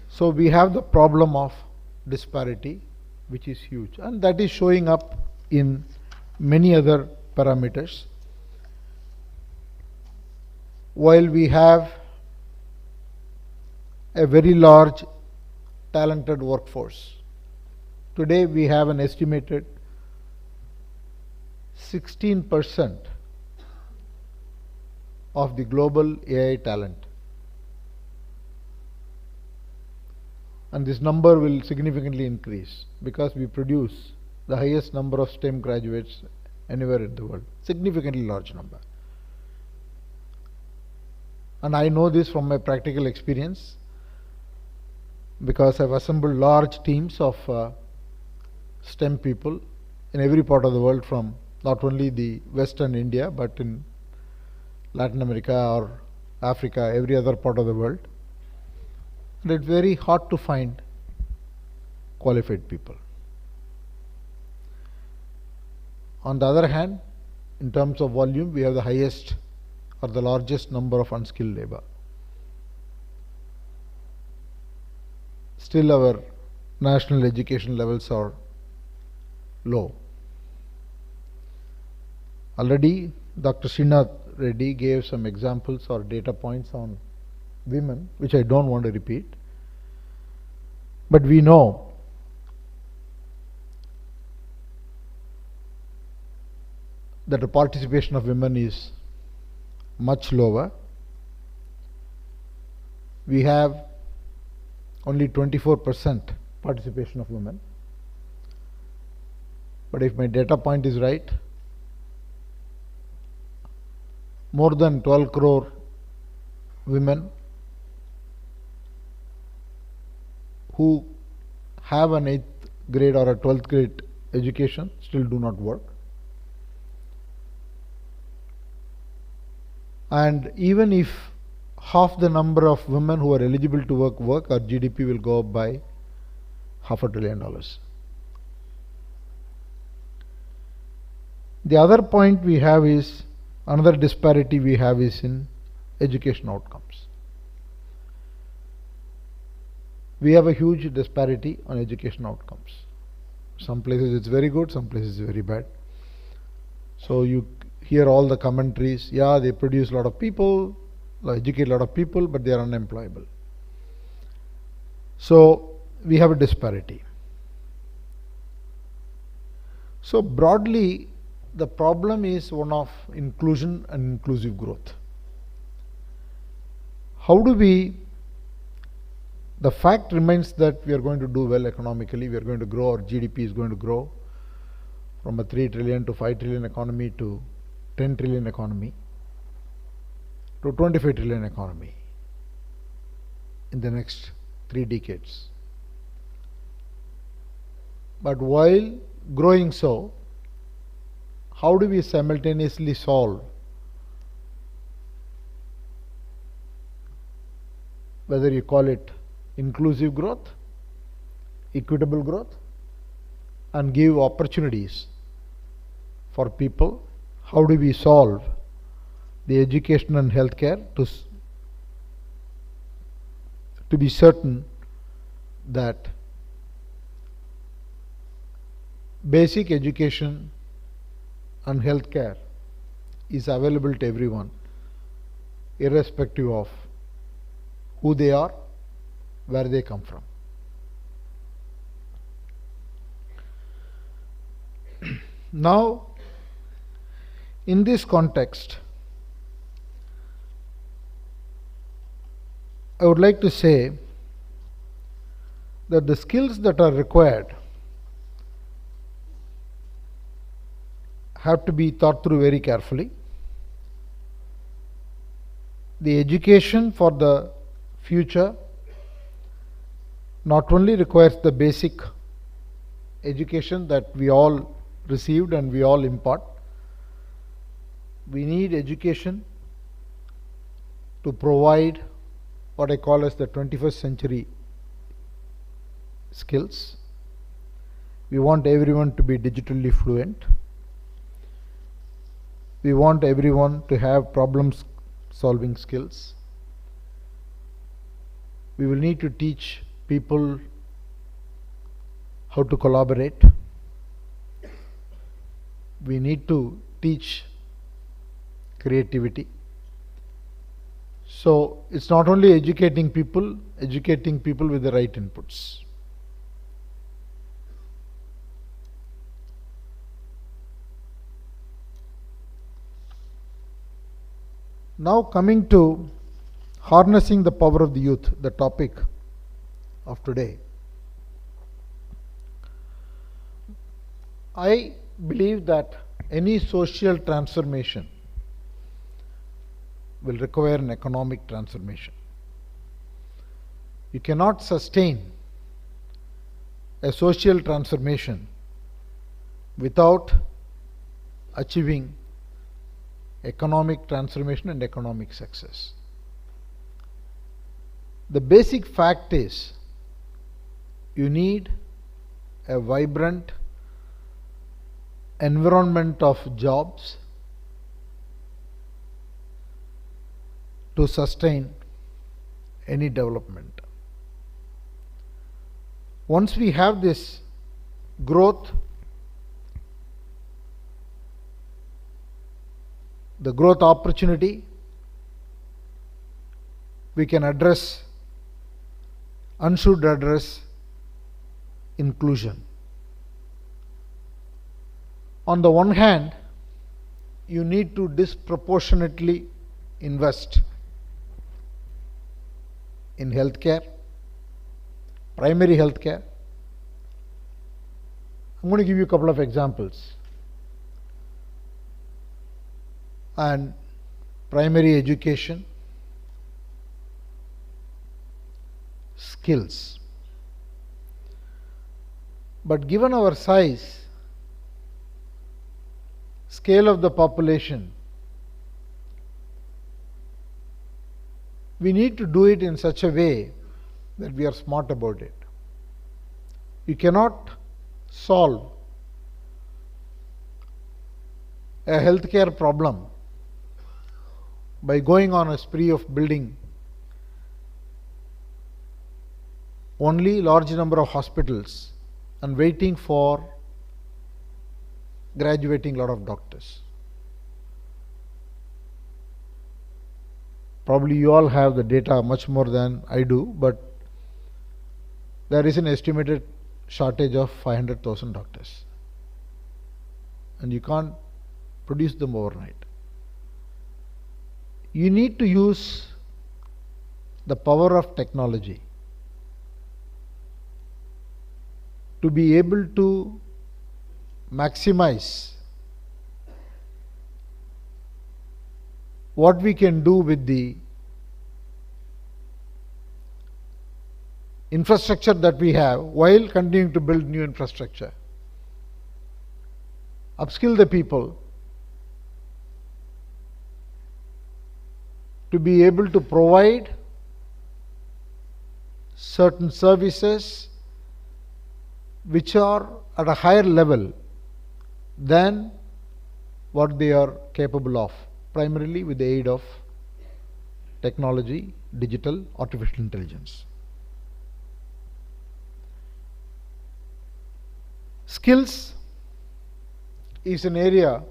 [SPEAKER 11] So we have the problem of disparity, which is huge, and that is showing up in many other parameters. While we have a very large talented workforce, today we have an estimated 16% of the global AI talent, and this number will significantly increase because we produce the highest number of STEM graduates anywhere in the world, significantly large number. And I know this from my practical experience because I've assembled large teams of STEM people in every part of the world, from not only the Western India but in Latin America or Africa, every other part of the world. And it's very hard to find qualified people. On the other hand, in terms of volume, we have the highest or the largest number of unskilled labor. Still our national education levels are low. Already Dr. Srinath Reddy gave some examples or data points on women, which I don't want to repeat. But we know that the participation of women is much lower. We have only 24% participation of women. But if my data point is right, more than 12 crore women who have an 8th grade or a 12th grade education still do not work. And even if half the number of women who are eligible to work, our GDP will go up by $500 billion. The other point we have is, another disparity we have is in education outcomes. We have a huge disparity on education outcomes. Some places it's very good, some places it's very bad. So you hear all the commentaries, yeah, they produce a lot of people, educate a lot of people, but they are unemployable. So we have a disparity. So broadly, the problem is one of inclusion and inclusive growth. How do we, the fact remains that we are going to do well economically, we are going to grow, our GDP is going to grow from a 3 trillion to 5 trillion economy to 10 trillion economy to 25 trillion economy in the next 3 decades. But while growing so, how do we simultaneously solve whether you call it inclusive growth, equitable growth, and give opportunities for people? How do we solve the education and healthcare to be certain that basic education and healthcare is available to everyone, irrespective of who they are, where they come from. Now, in this context, I would like to say that the skills that are required have to be thought through very carefully. The education for the future not only requires the basic education that we all received and we all impart, we need education to provide what I call as the 21st century skills. We want everyone to be digitally fluent. We want everyone to have problem solving skills. We will need to teach people how to collaborate. We need to teach creativity. So it's not only educating people with the right inputs. Now coming to harnessing the power of the youth, the topic of today. I believe that any social transformation will require an economic transformation. You cannot sustain a social transformation without achieving economic transformation and economic success. The basic fact is you need a vibrant environment of jobs to sustain any development. Once we have this growth, the growth opportunity, we can address and should address inclusion. On the one hand, you need to disproportionately invest in healthcare, primary healthcare. I'm going to give you a couple of examples. And primary education, skills. But given our size, scale of the population, we need to do it in such a way that we are smart about it. You cannot solve a healthcare problem by going on a spree of building only large number of hospitals and waiting for graduating lot of doctors. Probably you all have the data much more than I do, but there is an estimated shortage of 500,000 doctors, and you can't produce them overnight. You need to use the power of technology to be able to maximize what we can do with the infrastructure that we have while continuing to build new infrastructure. Upskill the people to be able to provide certain services which are at a higher level than what they are capable of, primarily with the aid of technology, digital, artificial intelligence. Skills is an area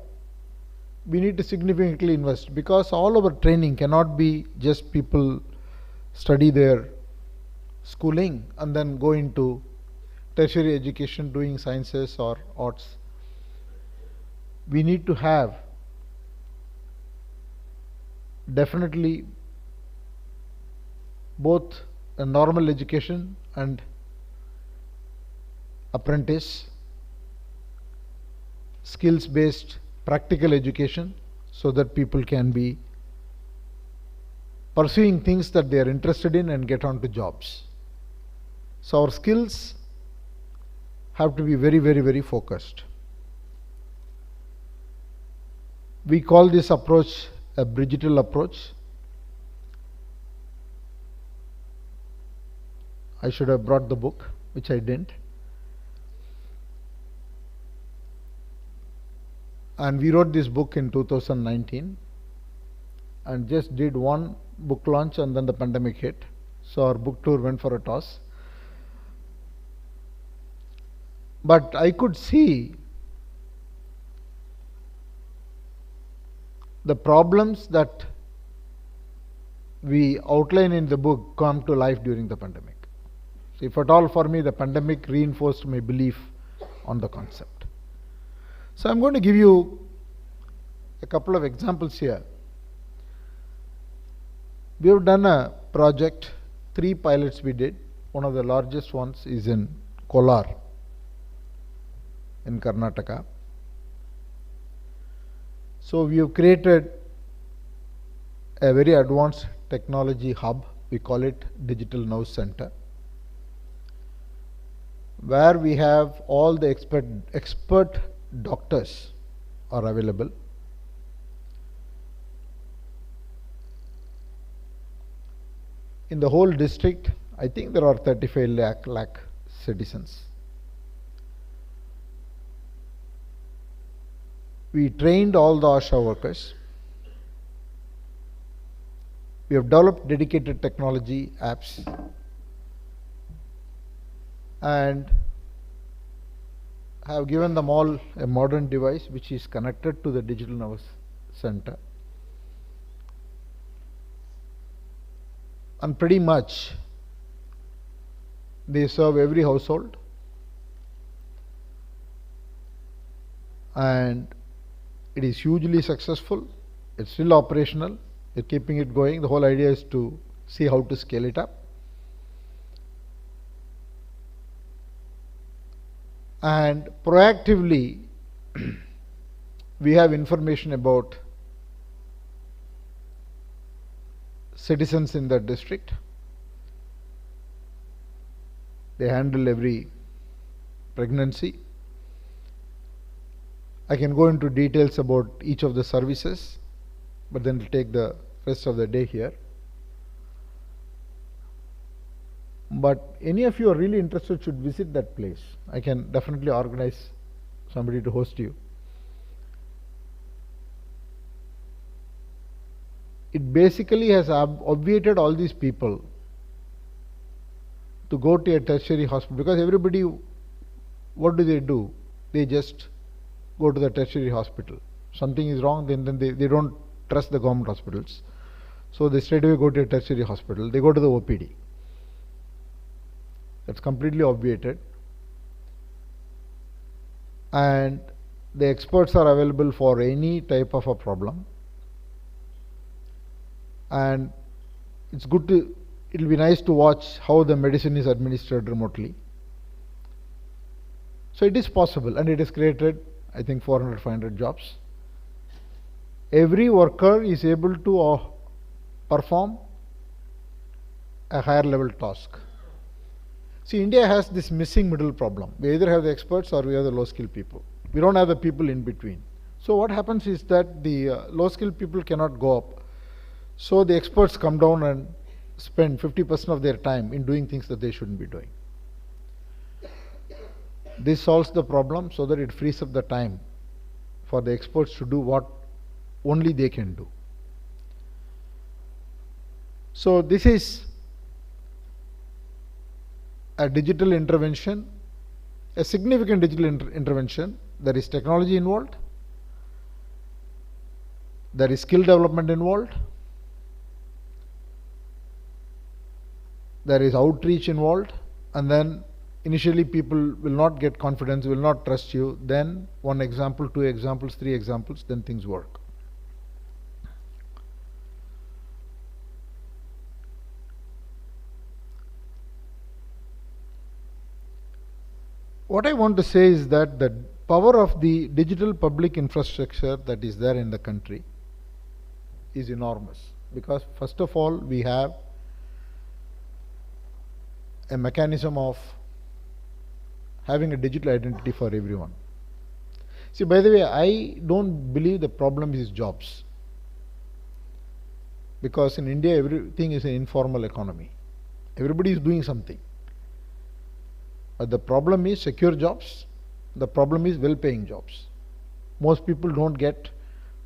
[SPEAKER 11] we need to significantly invest, because all our training cannot be just people study their schooling and then go into tertiary education doing sciences or arts. We need to have definitely both a normal education and apprentice, skills based practical education, so that people can be pursuing things that they are interested in and get on to jobs. So our skills have to be very, very, very focused. We call this approach a Bridgetal approach. I should have brought the book, which I didn't. And we wrote this book in 2019 and just did one book launch, and then the pandemic hit. So our book tour went for a toss. But I could see the problems that we outline in the book come to life during the pandemic. So if at all, for me, the pandemic reinforced my belief on the concept. So I'm going to give you a couple of examples here. We have done a project, 3 pilots we did. One of the largest ones is in Kolar in Karnataka. So we have created a very advanced technology hub. We call it Digital Now Center, where we have all the expert doctors are available. In the whole district, I think there are 35 lakh citizens. We trained all the ASHA workers. We have developed dedicated technology apps and have given them all a modern device which is connected to the Digital Now Center. And pretty much they serve every household, and it is hugely successful. It's still operational. We're keeping it going. The whole idea is to see how to scale it up. And proactively we have information about citizens in that district. They handle every pregnancy. I can go into details about each of the services, but then we'll take the rest of the day here. But any of you are really interested should visit that place. I can definitely organize somebody to host you. It basically has obviated all these people to go to a tertiary hospital, because everybody, what do? They just go to the tertiary hospital. Something is wrong, then they don't trust the government hospitals. So they straight away go to a tertiary hospital. They go to the OPD. That's completely obviated. And the experts are available for any type of a problem. And it's good to, it'll be nice to watch how the medicine is administered remotely. So it is possible, and it has created, I think, 400, 500 jobs. Every worker is able to perform a higher level task. See, India has this missing middle problem. We either have the experts or we have the low skilled people. We don't have the people in between. So what happens is that the low skilled people cannot go up. So the experts come down and spend 50% of their time in doing things that they shouldn't be doing. This solves the problem so that it frees up the time for the experts to do what only they can do. So this is a digital intervention, a significant digital intervention. There is technology involved, there is skill development involved, there is outreach involved, and then initially people will not get confidence, will not trust you, then one example, two examples, three examples, then things work. What I want to say is that the power of the digital public infrastructure that is there in the country is enormous, because first of all we have a mechanism of having a digital identity for everyone. See, by the way, I don't believe the problem is jobs, because in India everything is an informal economy. Everybody is doing something. But the problem is secure jobs. The problem is well-paying jobs. Most people don't get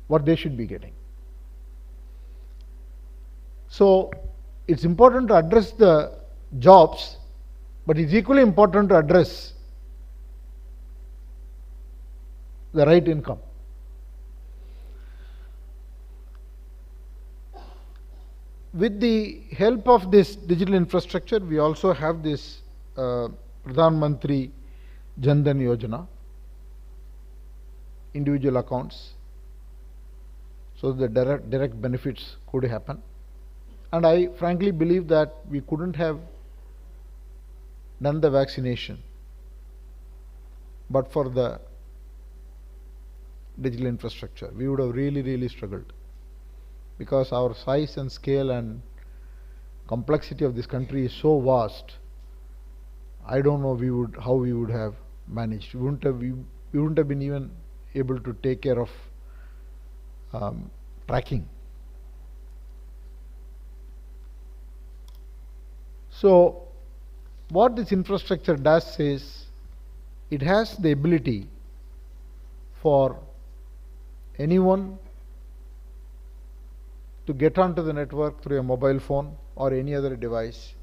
[SPEAKER 11] what they should be getting. So it's important to address the jobs, but it's equally important to address the right income. With the help of this digital infrastructure, we also have this Pradhan Mantri Jan Dhan Yojana, individual accounts, so the direct benefits could happen. And I frankly believe that we couldn't have done the vaccination but for the digital infrastructure. We would have really struggled, because our size and scale and complexity of this country is so vast. I don't know how we would have managed. We wouldn't have been even able to take care of tracking. So what this infrastructure does is, it has the ability for anyone to get onto the network through a mobile phone or any other device,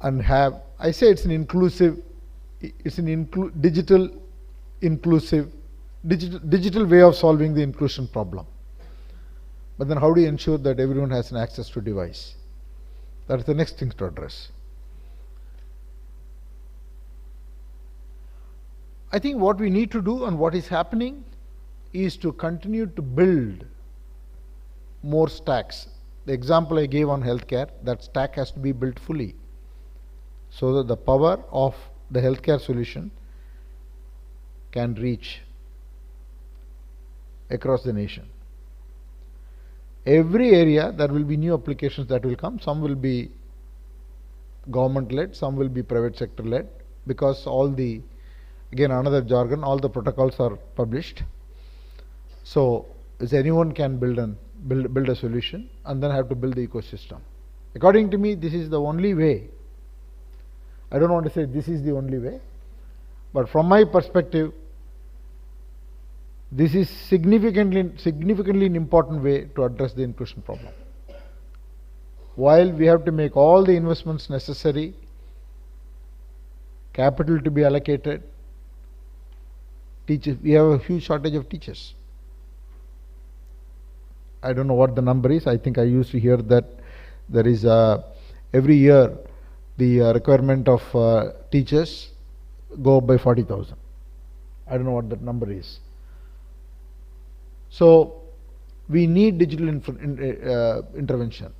[SPEAKER 11] and have, I say it's an inclusive, digital way of solving the inclusion problem. But then how do you ensure that everyone has an access to device? That's the next thing to address. I think what we need to do and what is happening is to continue to build more stacks. The example I gave on healthcare, that stack has to be built fully, so that the power of the healthcare solution can reach across the nation. Every area there will be new applications that will come. Some will be government led, some will be private sector led, because all the, again another jargon, all the protocols are published. So anyone can build a solution, and then have to build the ecosystem. According to me, this is the only way. I don't want to say this is the only way, but from my perspective, this is significantly an important way to address the inclusion problem. While we have to make all the investments necessary, capital to be allocated, teachers, we have a huge shortage of teachers. I don't know what the number is. I think I used to hear that there is every year the requirement of teachers go up by 40,000. I don't know what that number is. So we need digital intervention,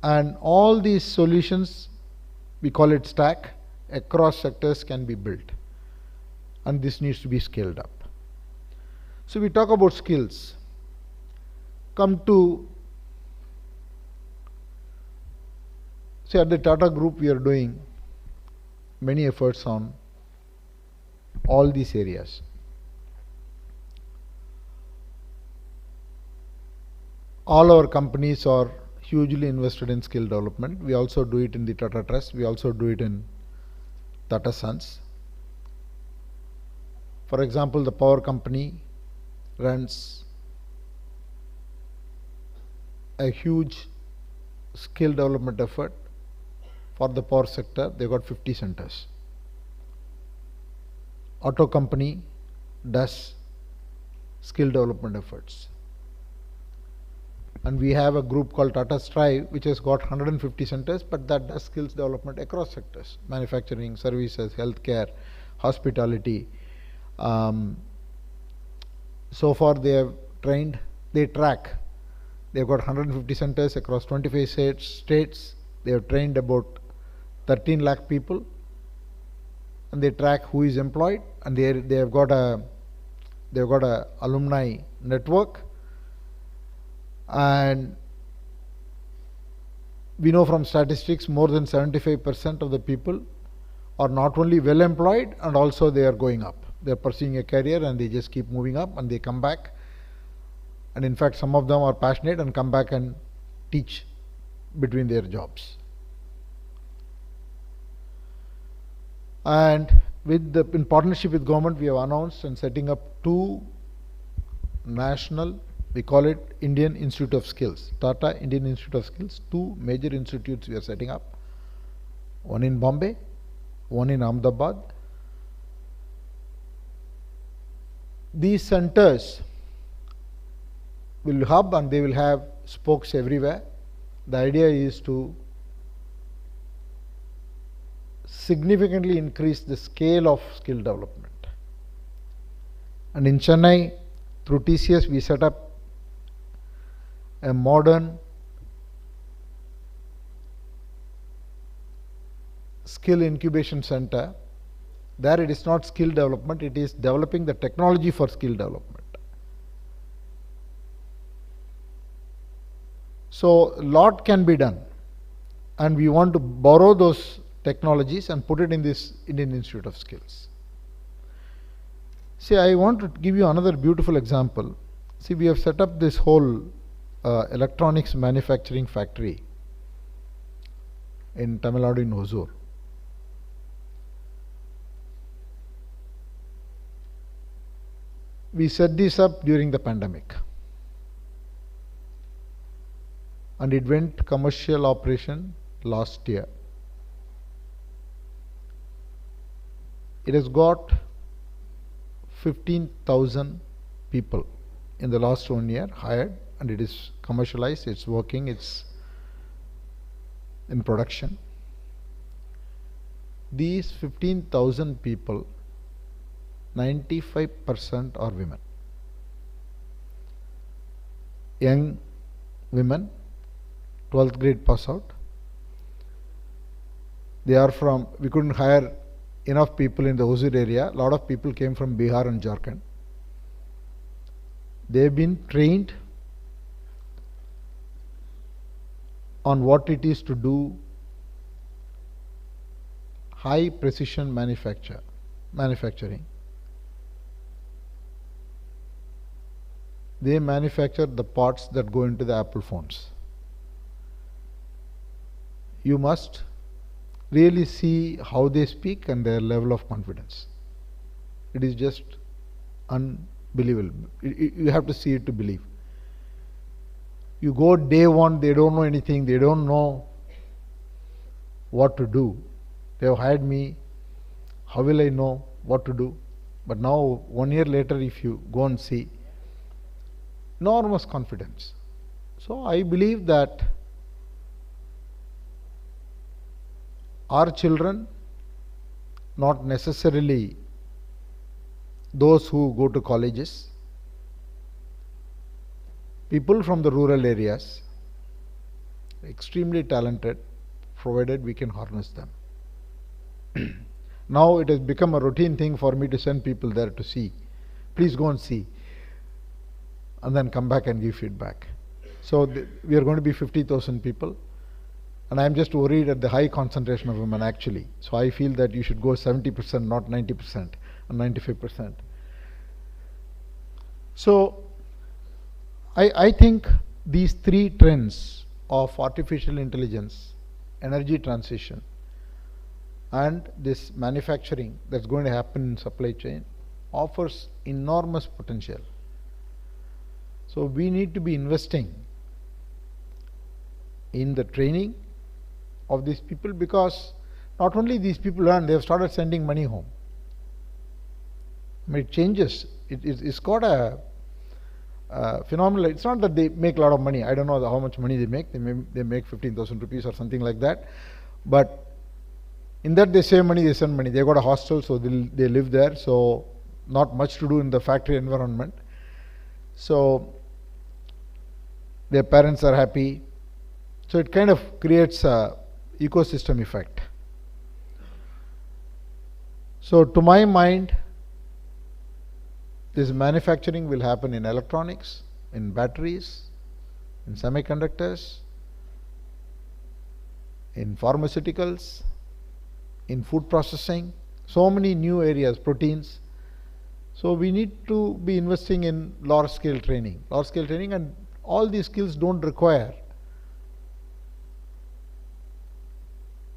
[SPEAKER 11] and all these solutions, we call it stack, across sectors can be built, and this needs to be scaled up. So we talk about skills. Come to, say, at the Tata Group we are doing many efforts on all these areas. All our companies are hugely invested in skill development. We also do it in the Tata Trust. We also do it in Tata Sons. For example, the power company runs a huge skill development effort for the power sector. They got 50 centers. Auto company does skill development efforts. And we have a group called Tata Strive, which has got 150 centers, but that does skills development across sectors: manufacturing, services, healthcare, hospitality. So far they have trained, they track. They've got 150 centers across 25 states. They have trained about 13 lakh people, and they track who is employed, and they have got a alumni network. And we know from statistics more than 75% of the people are not only well employed, and also they are going up. They are pursuing a career and they just keep moving up, and they come back. And in fact, some of them are passionate and come back and teach between their jobs. And in partnership with government, we have announced and setting up 2 national, we call it Indian Institute of Skills, Tata Indian Institute of Skills. 2 major institutes we are setting up, one in Bombay, one in Ahmedabad. These centers will hub and they will have spokes everywhere. The idea is to significantly increase the scale of skill development. And in Chennai, through TCS, we set up a modern skill incubation center. There it is not skill development, it is developing the technology for skill development. So a lot can be done, and we want to borrow those technologies and put it in this Indian Institute of Skills. See, I want to give you another beautiful example. See, we have set up this whole electronics manufacturing factory in Tamil Nadu in Hosur. We set this up during the pandemic, and it went commercial operation last year. It has got 15,000 people in the last 1 year hired, and it is commercialized, it's working, it's in production. These 15,000 people, 95% are women. Young women, 12th grade pass out. They are from, we couldn't hire enough people in the Hosur area. A lot of people came from Bihar and Jharkhand. They have been trained on what it is to do high precision manufacturing. They manufacture the parts that go into the Apple phones. You must really see how they speak and their level of confidence. It is just unbelievable. You have to see it to believe. You go day one, they don't know anything, they don't know what to do. They have hired me, how will I know what to do? But now 1 year later, if you go and see, enormous confidence. So I believe that our children, not necessarily those who go to colleges, people from the rural areas, extremely talented, provided we can harness them. Now it has become a routine thing for me to send people there to see. Please go and see, and then come back and give feedback. So we are going to be 50,000 people, and I am just worried at the high concentration of women actually. So I feel that you should go 70%, not 90% and 95%. So I think these 3 trends of artificial intelligence, energy transition, and this manufacturing that's going to happen in supply chain offers enormous potential. So we need to be investing in the training of these people, because not only these people learn, they have started sending money home. I mean, it changes. It's got a phenomenal. It's not that they make a lot of money. I don't know how much money they make. They make 15,000 rupees or something like that. But in that they save money, they send money. They got a hostel, so they live there. So not much to do in the factory environment. So their parents are happy. So it kind of creates a ecosystem effect. So to my mind, this manufacturing will happen in electronics, in batteries, in semiconductors, in pharmaceuticals, in food processing, so many new areas, proteins. So we need to be investing in large scale training, and all these skills don't require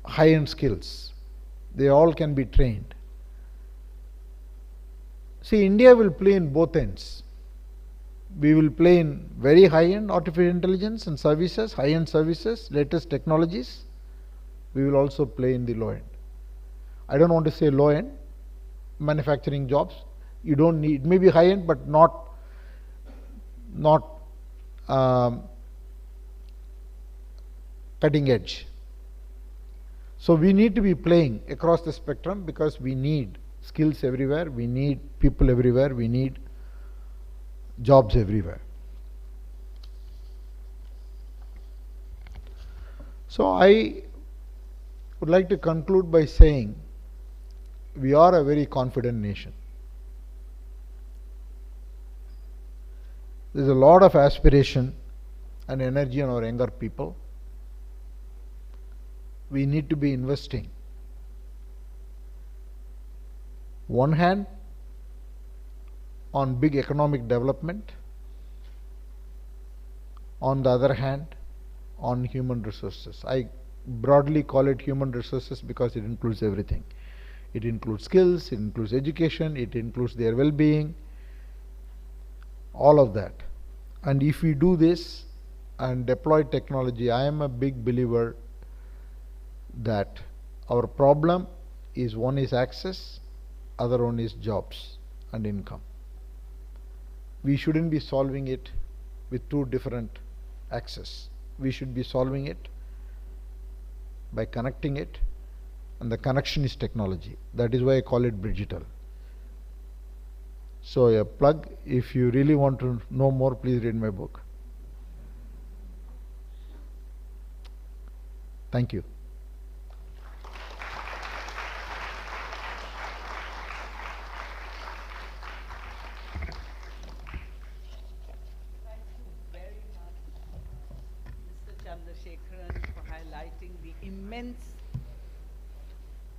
[SPEAKER 11] high-end skills. They all can be trained. See, India will play in both ends. We will play in very high-end artificial intelligence and services, high-end services, latest technologies. We will also play in the low-end. I don't want to say low-end, manufacturing jobs. You don't need, it may be high-end, but not cutting edge. So we need to be playing across the spectrum because we need skills everywhere, we need people everywhere, we need jobs everywhere. So I would like to conclude by saying we are a very confident nation. There is a lot of aspiration and energy in our younger people. We need to be investing. One hand on big economic development, on the other hand on human resources. I broadly call it human resources because it includes everything. It includes skills, it includes education, it includes their well-being, all of that. And if we do this and deploy technology, I am a big believer that our problem is, one is access, other one is jobs and income. We shouldn't be solving it with two different axes. We should be solving it by connecting it, and the connection is technology. That is why I call it digital. So a plug, if you really want to know more, please read my book. Thank you.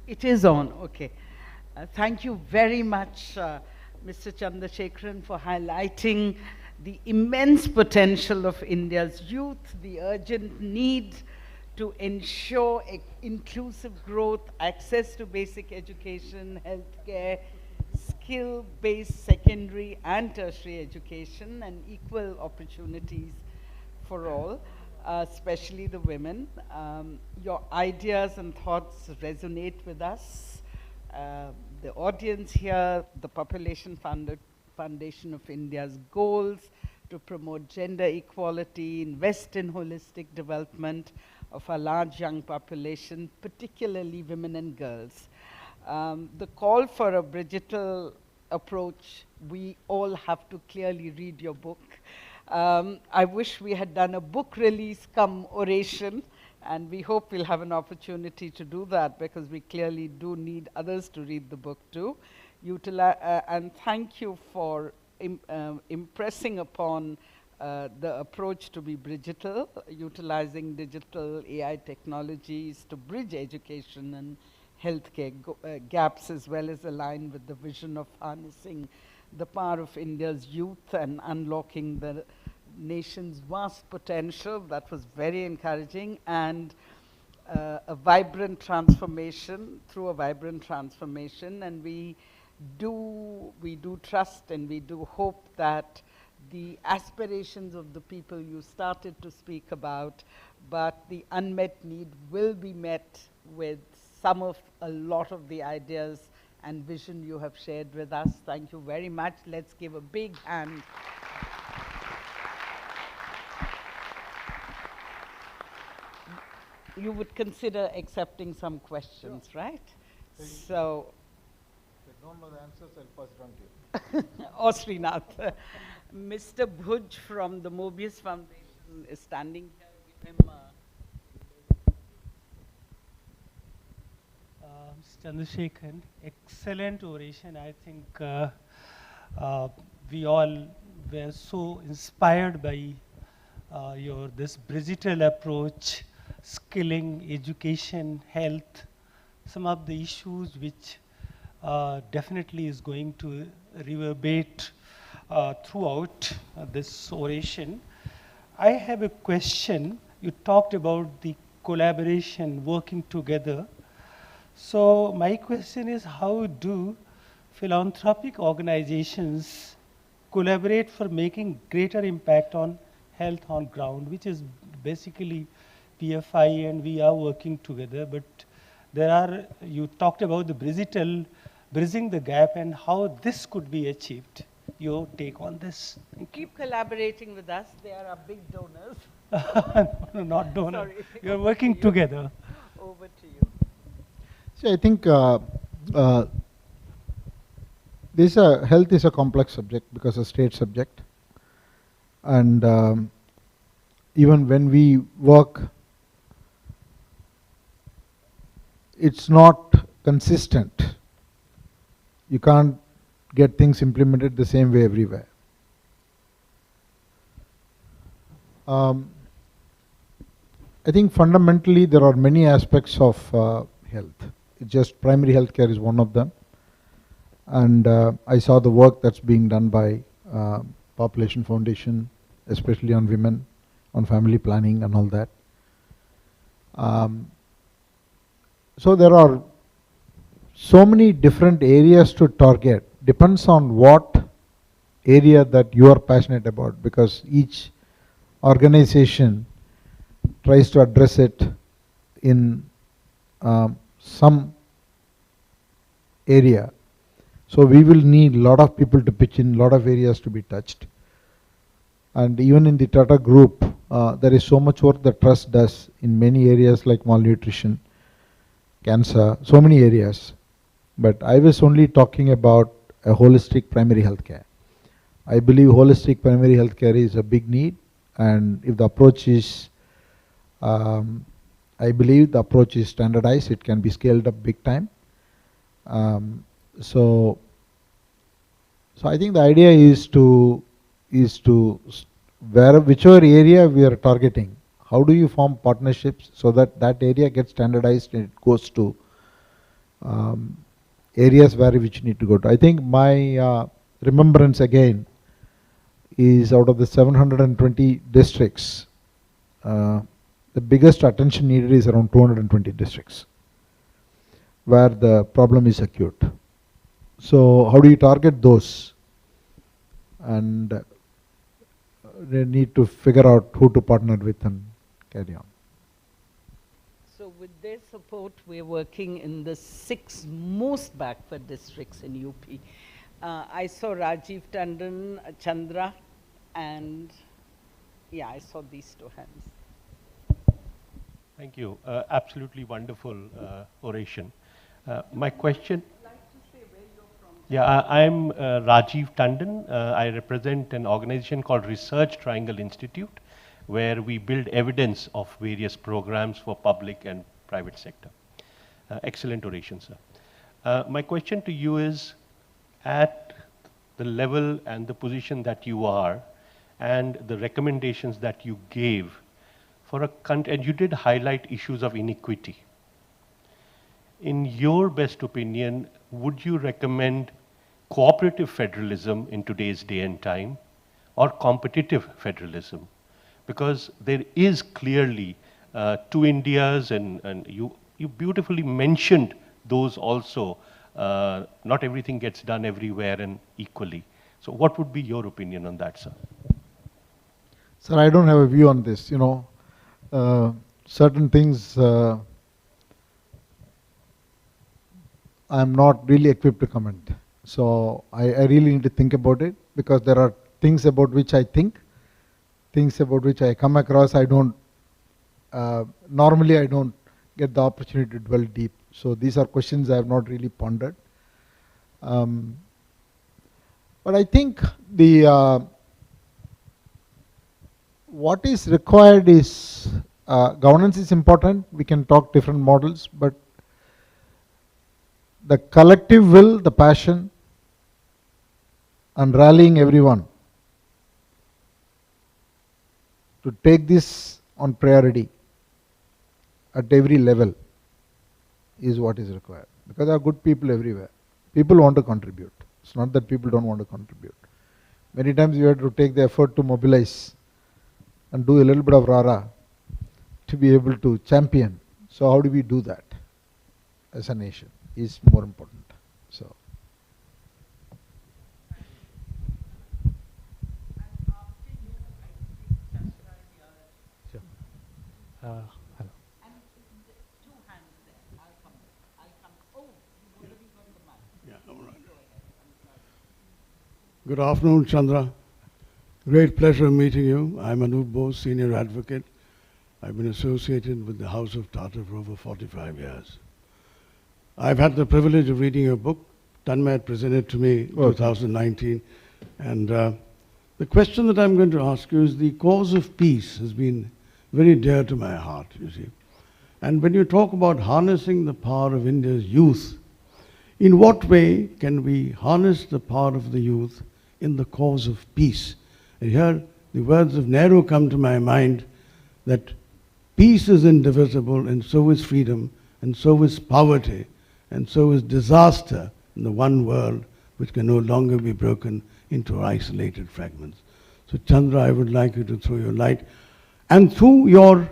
[SPEAKER 5] It is on, okay. Thank you very much, Mr. Chandrasekharan, for highlighting the immense potential of India's youth, the urgent need to ensure inclusive growth, access to basic education, healthcare, skill-based secondary and tertiary education, and equal opportunities for all. Especially the women. Your ideas and thoughts resonate with us. The audience here, the Population Foundation of India's goals to promote gender equality, invest in holistic development of our large young population, particularly women and girls. The call for a digital approach, we all have to clearly read your book. I wish we had done a book release come Oration, and we hope we'll have an opportunity to do that because we clearly do need others to read the book too. And thank you for impressing upon the approach to be digital, utilizing digital AI technologies to bridge education and healthcare gaps, as well as align with the vision of harnessing the power of India's youth and unlocking the nation's vast potential. That was very encouraging, and a vibrant transformation, through a vibrant transformation. And we do trust and we do hope that the aspirations of the people you started to speak about, but the unmet need will be met with a lot of the ideas and vision you have shared with us. Thank you very much. Let's give a big hand. you would consider accepting some questions, right? So,
[SPEAKER 11] if I don't know the answers, I'll pass it on to you.
[SPEAKER 5] or Srinath. Mr. Bhuj from the Mobius Foundation is standing here. Give him
[SPEAKER 12] Chandrasekhan, excellent oration. I think we all were so inspired by your this digital approach, skilling, education, health, some of the issues which definitely is going to reverberate throughout this oration. I have a question. You talked about the collaboration, working together. So my question is, how do philanthropic organizations collaborate for making greater impact on health on ground, which is basically PFI, and we are working together, but there are, you talked about the bridging the gap and how this could be achieved. Your take on this?
[SPEAKER 5] keep collaborating with us. They are our big donors.
[SPEAKER 12] No, not donor.
[SPEAKER 5] Sorry.
[SPEAKER 12] You're working together.
[SPEAKER 5] Over to you.
[SPEAKER 11] See, I think health is a complex subject because a state subject, and even when we work, it's not consistent. You can't get things implemented the same way everywhere. I think fundamentally there are many aspects of health. It's just primary health care is one of them. And I saw the work that's being done by Population Foundation, especially on women, on family planning and all that. So there are so many different areas to target. Depends on what area that you are passionate about, because each organization tries to address it in some area. So we will need a lot of people to pitch in, a lot of areas to be touched. And even in the Tata group, there is so much work that Trust does in many areas like malnutrition, cancer, so many areas. But I was only talking about a holistic primary health care. I believe holistic primary health care is a big need, and if the approach is, I believe the approach is standardized, it can be scaled up big time. So I think the idea is to whichever area we are targeting, how do you form partnerships so that that area gets standardized and it goes to areas which you need to go to. I think my remembrance again is out of the 720 districts, the biggest attention needed is around 220 districts where the problem is acute. So how do you target those? And they need to figure out who to partner with and carry on.
[SPEAKER 5] So with their support, we're working in the 6 most backward districts in UP. I saw Rajiv Tandon, Chandra, and yeah, I saw these 2 hands.
[SPEAKER 13] Thank you. Absolutely wonderful oration. My question. Yeah, I'm Rajiv Tandon. I represent an organization called Research Triangle Institute, where we build evidence of various programs for public and private sector. Excellent oration, sir. My question to you is, at the level and the position that you are, and the recommendations that you gave for a country, and you did highlight issues of inequity. In your best opinion, would you recommend cooperative federalism in today's day and time, or competitive federalism? Because there is clearly 2 Indias, and you beautifully mentioned those also. Not everything gets done everywhere and equally. So what would be your opinion on that, sir?
[SPEAKER 11] Sir, I don't have a view on this. Certain things I'm not really equipped to comment. So I really need to think about it, because there are things about which I think, things about which I come across, I don't Normally I don't get the opportunity to dwell deep. So these are questions I have not really pondered. But I think the what is required is governance is important. We can talk different models, but the collective will, the passion, and rallying everyone to take this on priority at every level is what is required. Because there are good people everywhere. People want to contribute. It's not that people don't want to contribute. Many times you have to take the effort to mobilize and do a little bit of rara to be able to champion. So how do we do that as a nation is more important. So.
[SPEAKER 9] Hello.
[SPEAKER 14] Good afternoon, Chandra. Great pleasure meeting you. I'm Anup Bose, Senior Advocate. I've been associated with the House of Tata for over 45 years. I've had the privilege of reading your book. Tanmay had presented to me in 2019. And the question that I'm going to ask you is the cause of peace has been very dear to my heart, you see. And when you talk about harnessing the power of India's youth, in what way can we harness the power of the youth in the cause of peace? And here the words of Nehru come to my mind, that peace is indivisible, and so is freedom, and so is poverty, and so is disaster in the one world which can no longer be broken into isolated fragments. So Chandra, I would like you to throw your light. And through your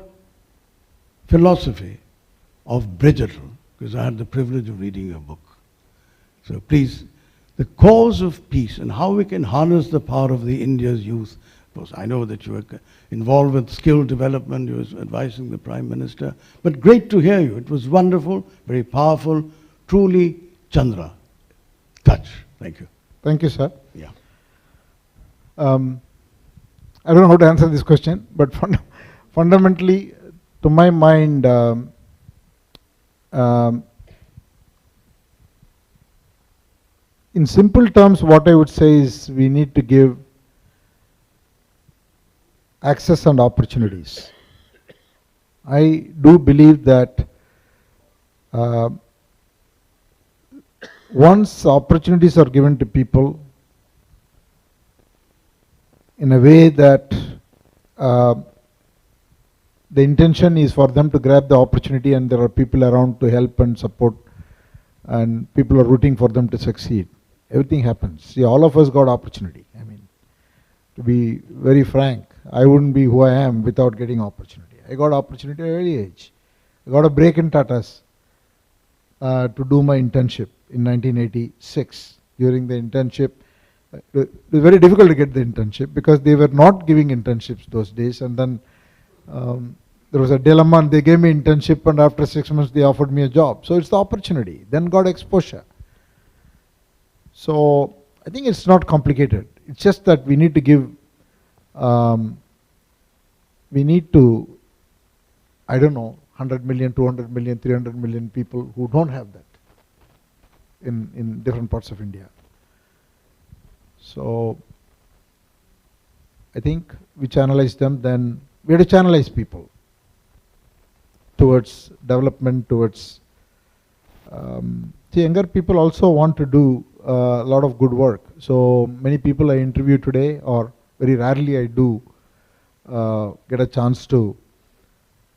[SPEAKER 14] philosophy of Bridgerton, because I had the privilege of reading your book. So please, the cause of peace and how we can harness the power of the India's youth. Of course, I know that you are involved with skill development, you were advising the Prime Minister, but great to hear you. It was wonderful, very powerful, truly Chandra. Touch. Thank you.
[SPEAKER 11] Thank you, sir.
[SPEAKER 14] Yeah.
[SPEAKER 11] I don't know how to answer this question, but fundamentally, to my mind, in simple terms, what I would say is we need to give access and opportunities. I do believe that once opportunities are given to people in a way that the intention is for them to grab the opportunity and there are people around to help and support and people are rooting for them to succeed, everything happens. See, all of us got opportunity. I mean, to be very frank, I wouldn't be who I am without getting opportunity. I got opportunity at an early age. I got a break in Tata's to do my internship in 1986. During the internship, it was very difficult to get the internship because they were not giving internships those days, and then there was a dilemma and they gave me internship, and after 6 months they offered me a job. So it's the opportunity, then got exposure. So I think it's not complicated. It's just that we need to give, we need to, I don't know, 100 million, 200 million, 300 million people who don't have that in different parts of India. So I think we channelize them, then we have to channelize people towards development, towards, see, younger people also want to do a lot of good work. So many people I interview today, or very rarely I do get a chance to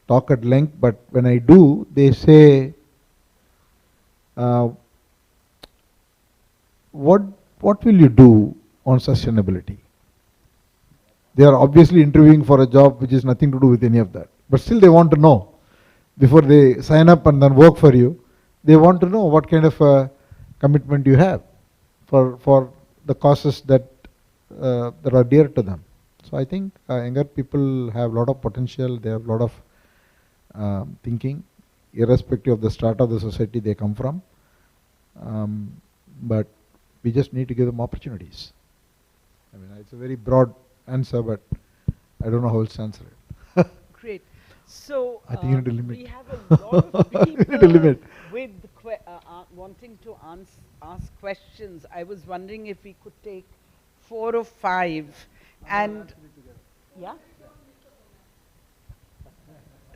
[SPEAKER 11] talk at length, but when I do, they say, what will you do on sustainability? They are obviously interviewing for a job which is nothing to do with any of that, but still they want to know before they sign up and then work for you. They want to know what kind of a commitment you have for the causes that are dear to them. So I think younger people have a lot of potential. They have a lot of thinking, irrespective of the strata of the society they come from. But we just need to give them opportunities. It's a very broad answer, but I don't know how else to answer it.
[SPEAKER 5] Great. So
[SPEAKER 11] I think you need to limit.
[SPEAKER 5] we have a lot of
[SPEAKER 11] You need to
[SPEAKER 5] people
[SPEAKER 11] limit.
[SPEAKER 5] with wanting to ask questions. I was wondering if we could take 4 or 5 and yeah,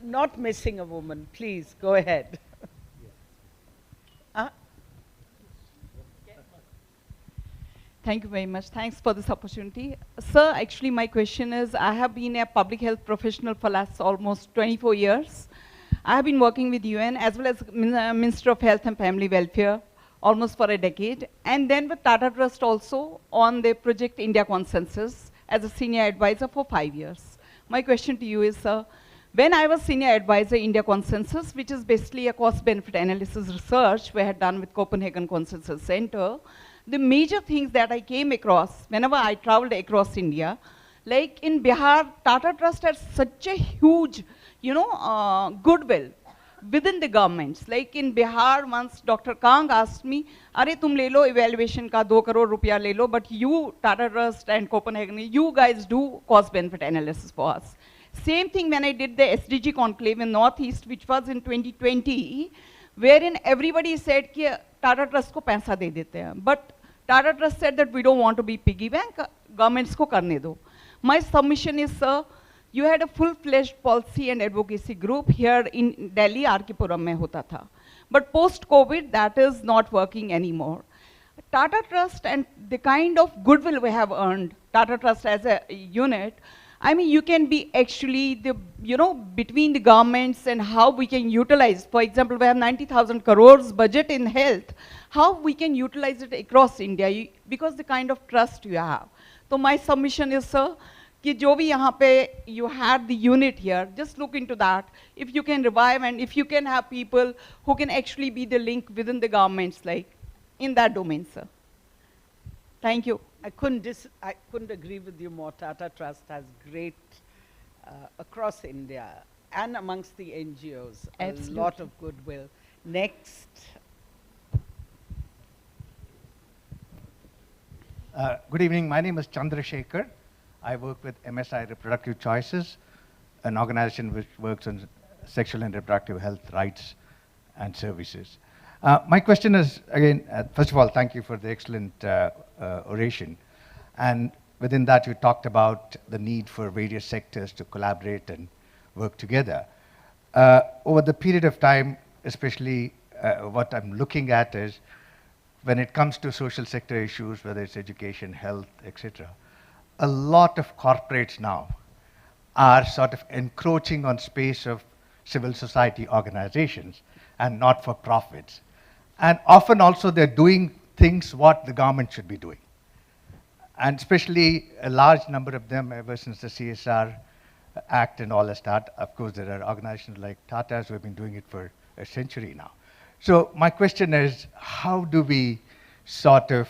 [SPEAKER 5] not missing a woman. Please go ahead.
[SPEAKER 15] Thank you very much. Thanks for this opportunity. Sir, actually my question is, I have been a public health professional for last almost 24 years. I have been working with UN as well as Minister of Health and Family Welfare almost for a decade, and then with Tata Trust also on the project India Consensus as a senior advisor for 5 years. My question to you is, sir, when I was senior advisor India Consensus, which is basically a cost-benefit analysis research we had done with Copenhagen Consensus Center, the major things that I came across whenever I traveled across India, like in Bihar, Tata Trust has such a huge, goodwill within the governments. Like in Bihar, once Dr. Kang asked me, "Are tum le lo evaluation ka 2 crore rupiya le lo, but you, Tata Trust and Copenhagen, you guys do cost-benefit analysis for us." Same thing when I did the SDG conclave in Northeast, which was in 2020, wherein everybody said कि Tata Trust को पैसा दे देते हैं, but Tata Trust said that we don't want to be piggy bank, governments को करने दो. My submission is, sir, you had a full-fledged policy and advocacy group here in Delhi, RK Puram में होता था. But post-COVID, that is not working anymore. Tata Trust and the kind of goodwill we have earned, Tata Trust as a unit, I mean, you can be actually between the governments and how we can utilize. For example, we have 90,000 crores budget in health. How we can utilize it across India because the kind of trust you have. So my submission is, sir, कि जो भी यहाँ पे you had the unit here, just look into that. If you can revive and if you can have people who can actually be the link within the governments, like in that domain, sir. Thank you.
[SPEAKER 5] I couldn't agree with you more. Tata Trust has great, across India and amongst the NGOs,
[SPEAKER 15] Absolutely.
[SPEAKER 5] a lot of goodwill. Next.
[SPEAKER 16] Good evening. My name is Chandrasekhar. I work with MSI Reproductive Choices, an organization which works on sexual and reproductive health rights and services. My question is, again, first of all, thank you for the excellent oration. And within that, you talked about the need for various sectors to collaborate and work together. Over the period of time, especially what I'm looking at is, when it comes to social sector issues, whether it's education, health, etc., a lot of corporates now are sort of encroaching on space of civil society organizations and not-for-profits. And often also they're doing things what the government should be doing. And especially a large number of them, ever since the CSR Act and all that, of course there are organizations like Tata's who have been doing it for a century now. So my question is, how do we sort of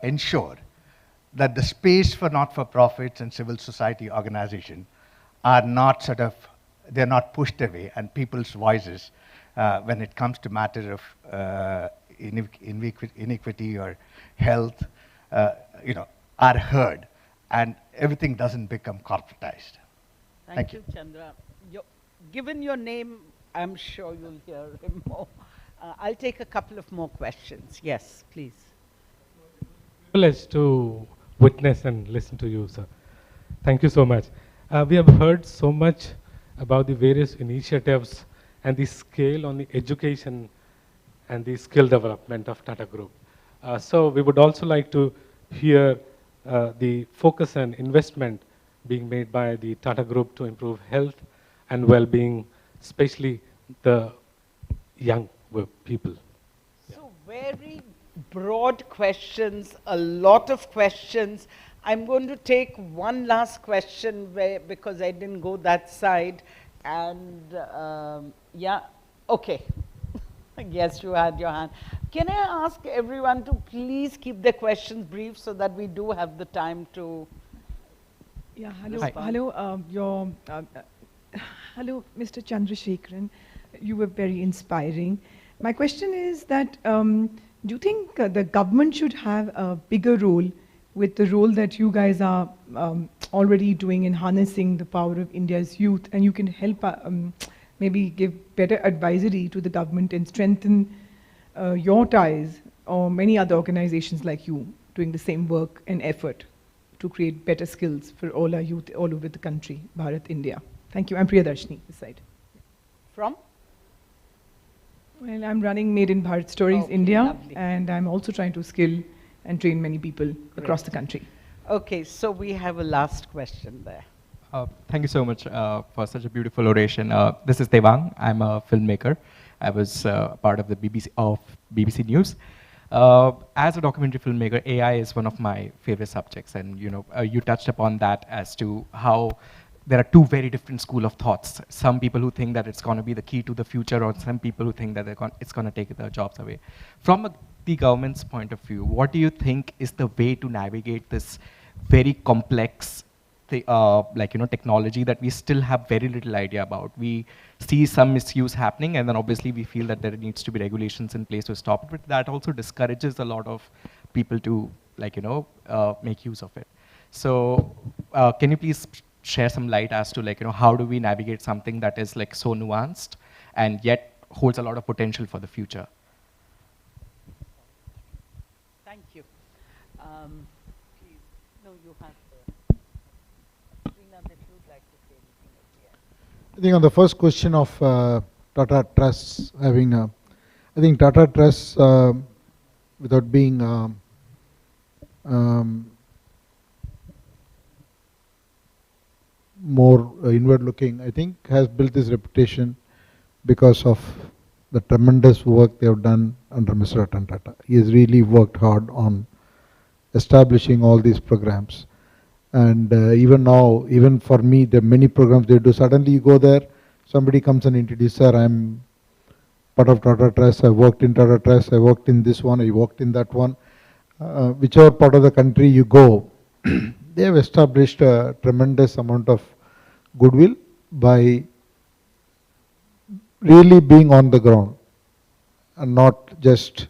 [SPEAKER 16] ensure that the space for not-for-profits and civil society organizations are not sort of, they're not pushed away, and people's voices, when it comes to matter of inequity or health, are heard, and everything doesn't become corporatized. Thank you.
[SPEAKER 5] Chandra. Given your name, I'm sure you'll hear him more. I'll take a couple of more questions. Yes, please.
[SPEAKER 17] Privileged to witness and listen to you, sir. Thank you so much. We have heard so much about the various initiatives and the scale on the education and the skill development of Tata Group. So we would also like to hear the focus and investment being made by the Tata Group to improve health and well-being, especially the young people.
[SPEAKER 5] So very broad questions, a lot of questions. I'm going to take one last question because I didn't go that side. And yeah, okay. Yes, you had your hand. Can I ask everyone to please keep their questions brief so that we do have the time to...
[SPEAKER 18] Yeah, hello,
[SPEAKER 5] respond.
[SPEAKER 18] Hello, Mr. Chandrasekharan. You were very inspiring. My question is that, do you think the government should have a bigger role with the role that you guys are already doing in harnessing the power of India's youth, and you can help maybe give better advisory to the government and strengthen your ties or many other organizations like you doing the same work and effort to create better skills for all our youth all over the country, Bharat, India. Thank you. I'm Priyadarshini, this side.
[SPEAKER 5] From?
[SPEAKER 18] Well, I'm running Made in Bharat Stories
[SPEAKER 5] Okay,
[SPEAKER 18] India,
[SPEAKER 5] lovely.
[SPEAKER 18] and I'm also trying to skill and train many people across the country.
[SPEAKER 5] Okay, so we have a last question there.
[SPEAKER 19] Thank you so much for such a beautiful oration. This is Devang. I'm a filmmaker. I was part of the BBC News. As a documentary filmmaker, AI is one of my favorite subjects, and you touched upon that as to how there are two very different school of thoughts. Some people who think that it's going to be the key to the future, or some people who think that it's going to take the jobs away. From the government's point of view, what do you think is the way to navigate this very complex technology that we still have very little idea about? We see some misuse happening, and then obviously we feel that there needs to be regulations in place to stop it, but that also discourages a lot of people to make use of it. So can you please share some light as to how do we navigate something that is so nuanced and yet holds a lot of potential for the future?
[SPEAKER 5] Thank you. Please, no, you have Rina, that you would like to say anything at the end.
[SPEAKER 11] I think on the first question of Tata Trust having I think Tata Trust, without being more inward looking, I think has built this reputation because of the tremendous work they have done under Mr. Ratan Tata. He has really worked hard on establishing all these programs. And even now, even for me, there are many programs they do. Suddenly you go there, somebody comes and introduces, sir, I'm part of Tata Trust, I worked in Tata Trust, I worked in this one, I worked in that one. Whichever part of the country you go, they have established a tremendous amount of goodwill by really being on the ground and not just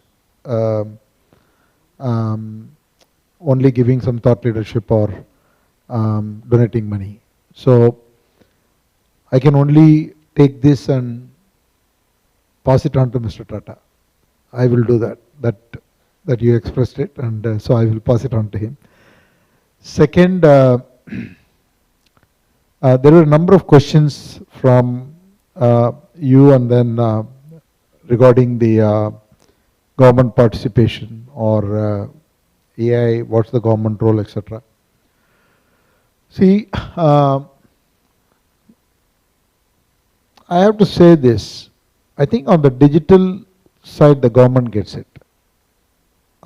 [SPEAKER 11] only giving some thought leadership or donating money. So I can only take this and pass it on to Mr. Tata. I will do that. That you expressed it, and so I will pass it on to him. Second, there were a number of questions from you, and then regarding the government participation or AI, what's the government role, etc. See, I have to say this. I think on the digital side, the government gets it.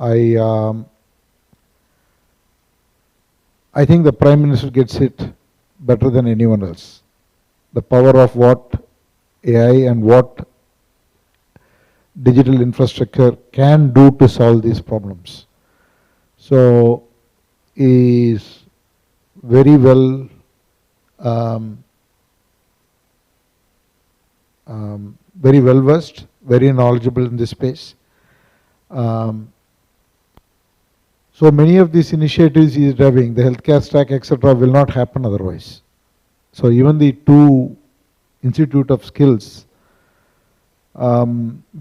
[SPEAKER 11] I think the Prime Minister gets it better than anyone else. The power of what AI and what digital infrastructure can do to solve these problems. So, is very well versed, very knowledgeable in this space. So many of these initiatives he is driving, the healthcare stack, etc., will not happen otherwise. So even the two Institute of Skills, we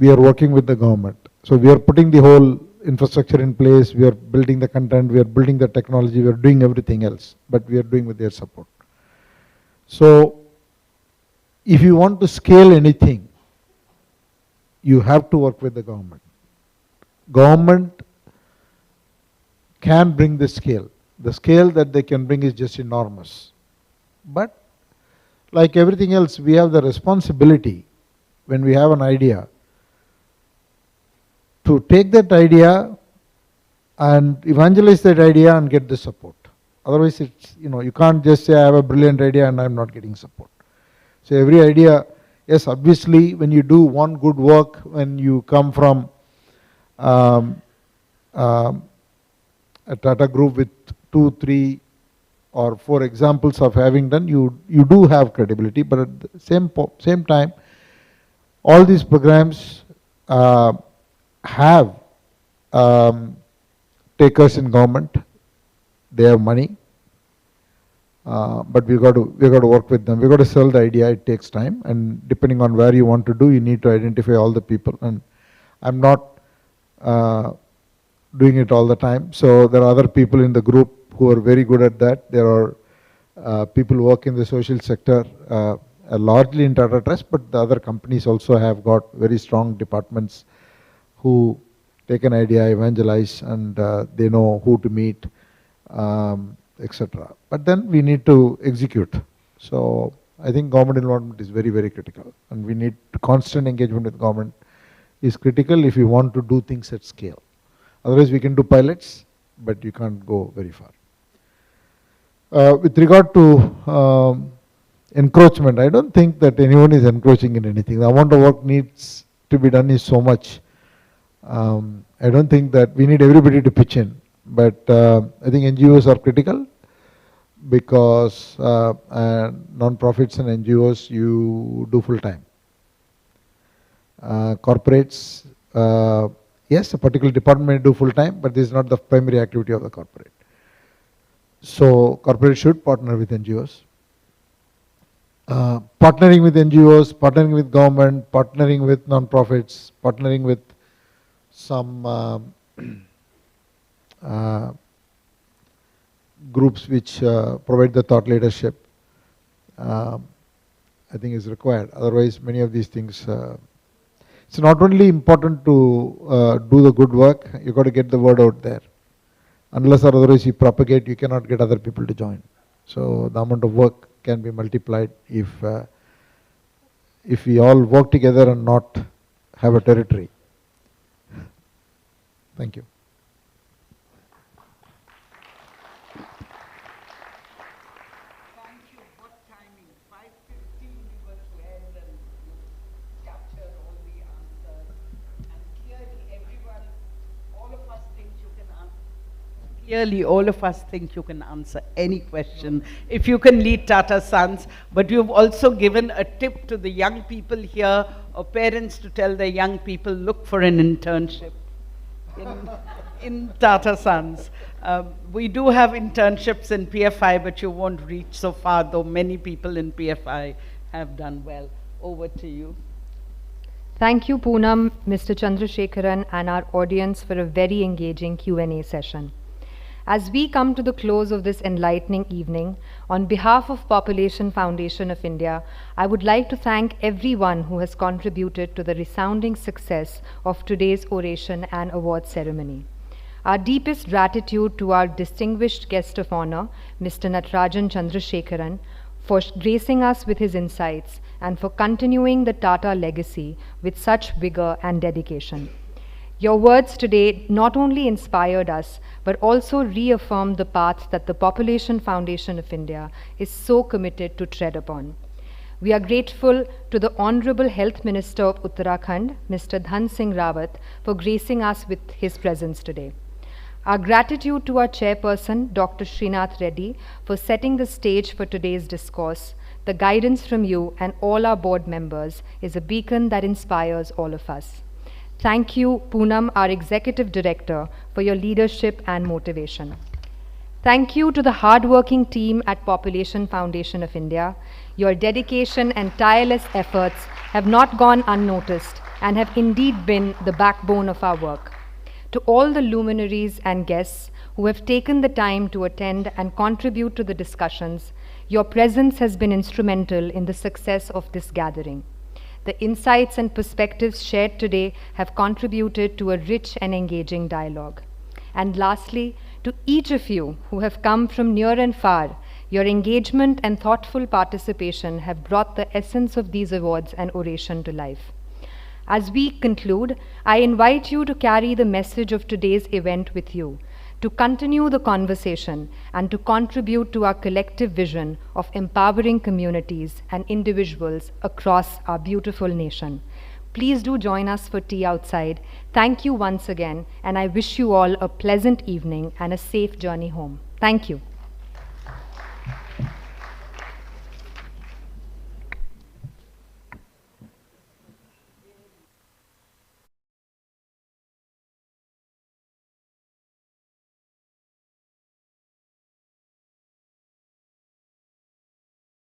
[SPEAKER 11] are working with the government. So we are putting the whole infrastructure in place, we are building the content, we are building the technology, we are doing everything else, but we are doing with their support. So if you want to scale anything, you have to work with the government. Government can bring the scale. The scale that they can bring is just enormous. But like everything else, we have the responsibility when we have an idea to take that idea and evangelize that idea and get the support. Otherwise, it's, you can't just say I have a brilliant idea and I'm not getting support. So every idea, yes, obviously when you do one good work, when you come from a Tata Group with 2, 3 or 4 examples of having done, you do have credibility, but at the same time, all these programs have takers in government, they have money, but we got to work with them. We got to sell the idea. It takes time, and depending on where you want to do, you need to identify all the people. And I'm not doing it all the time. So there are other people in the group who are very good at that. There are people who work in the social sector, largely in Tata Trust, but the other companies also have got very strong departments who take an idea, evangelize, and they know who to meet, etc. But then we need to execute. So I think government involvement is very, very critical, and we need constant engagement with government is critical if you want to do things at scale. Otherwise, we can do pilots, but you can't go very far. With regard to encroachment, I don't think that anyone is encroaching in anything. The amount of work needs to be done is so much. I don't think that we need everybody to pitch in, but I think NGOs are critical because non-profits and NGOs, you do full time. Corporates, yes, a particular department may do full time, but this is not the primary activity of the corporate. So corporates should partner with NGOs. Partnering with NGOs, partnering with government, partnering with non-profits, partnering with some groups which provide the thought leadership, I think is required. Otherwise, many of these things, it's not only important to do the good work, you got to get the word out there. Unless or otherwise you propagate, you cannot get other people to join. So the amount of work can be multiplied if we all work together and not have a territory. Thank you.
[SPEAKER 5] Clearly, all of us think you can answer any question if you can lead Tata Sons, but you've also given a tip to the young people here, or parents to tell their young people, look for an internship in Tata Sons. We do have internships in PFI, but you won't reach so far, though many people in PFI have done well. Over to you.
[SPEAKER 1] Thank you, Poonam, Mr. Chandrasekharan, and our audience for a very engaging Q&A session. As we come to the close of this enlightening evening, on behalf of Population Foundation of India, I would like to thank everyone who has contributed to the resounding success of today's oration and award ceremony. Our deepest gratitude to our distinguished guest of honor, Mr. Natarajan Chandrasekharan, for gracing us with his insights and for continuing the Tata legacy with such vigor and dedication. Your words today not only inspired us, but also reaffirmed the path that the Population Foundation of India is so committed to tread upon. We are grateful to the Honorable Health Minister of Uttarakhand, Mr. Dhan Singh Rawat, for gracing us with his presence today. Our gratitude to our chairperson, Dr. Srinath Reddy, for setting the stage for today's discourse. The guidance from you and all our board members is a beacon that inspires all of us. Thank you, Poonam, our Executive Director, for your leadership and motivation. Thank you to the hard-working team at Population Foundation of India. Your dedication and tireless efforts have not gone unnoticed and have indeed been the backbone of our work. To all the luminaries and guests who have taken the time to attend and contribute to the discussions, your presence has been instrumental in the success of this gathering. The insights and perspectives shared today have contributed to a rich and engaging dialogue. And lastly, to each of you who have come from near and far, your engagement and thoughtful participation have brought the essence of these awards and oration to life. As we conclude, I invite you to carry the message of today's event with you, to continue the conversation and to contribute to our collective vision of empowering communities and individuals across our beautiful nation. Please do join us for tea outside. Thank you once again, and I wish you all a pleasant evening and a safe journey home. Thank you.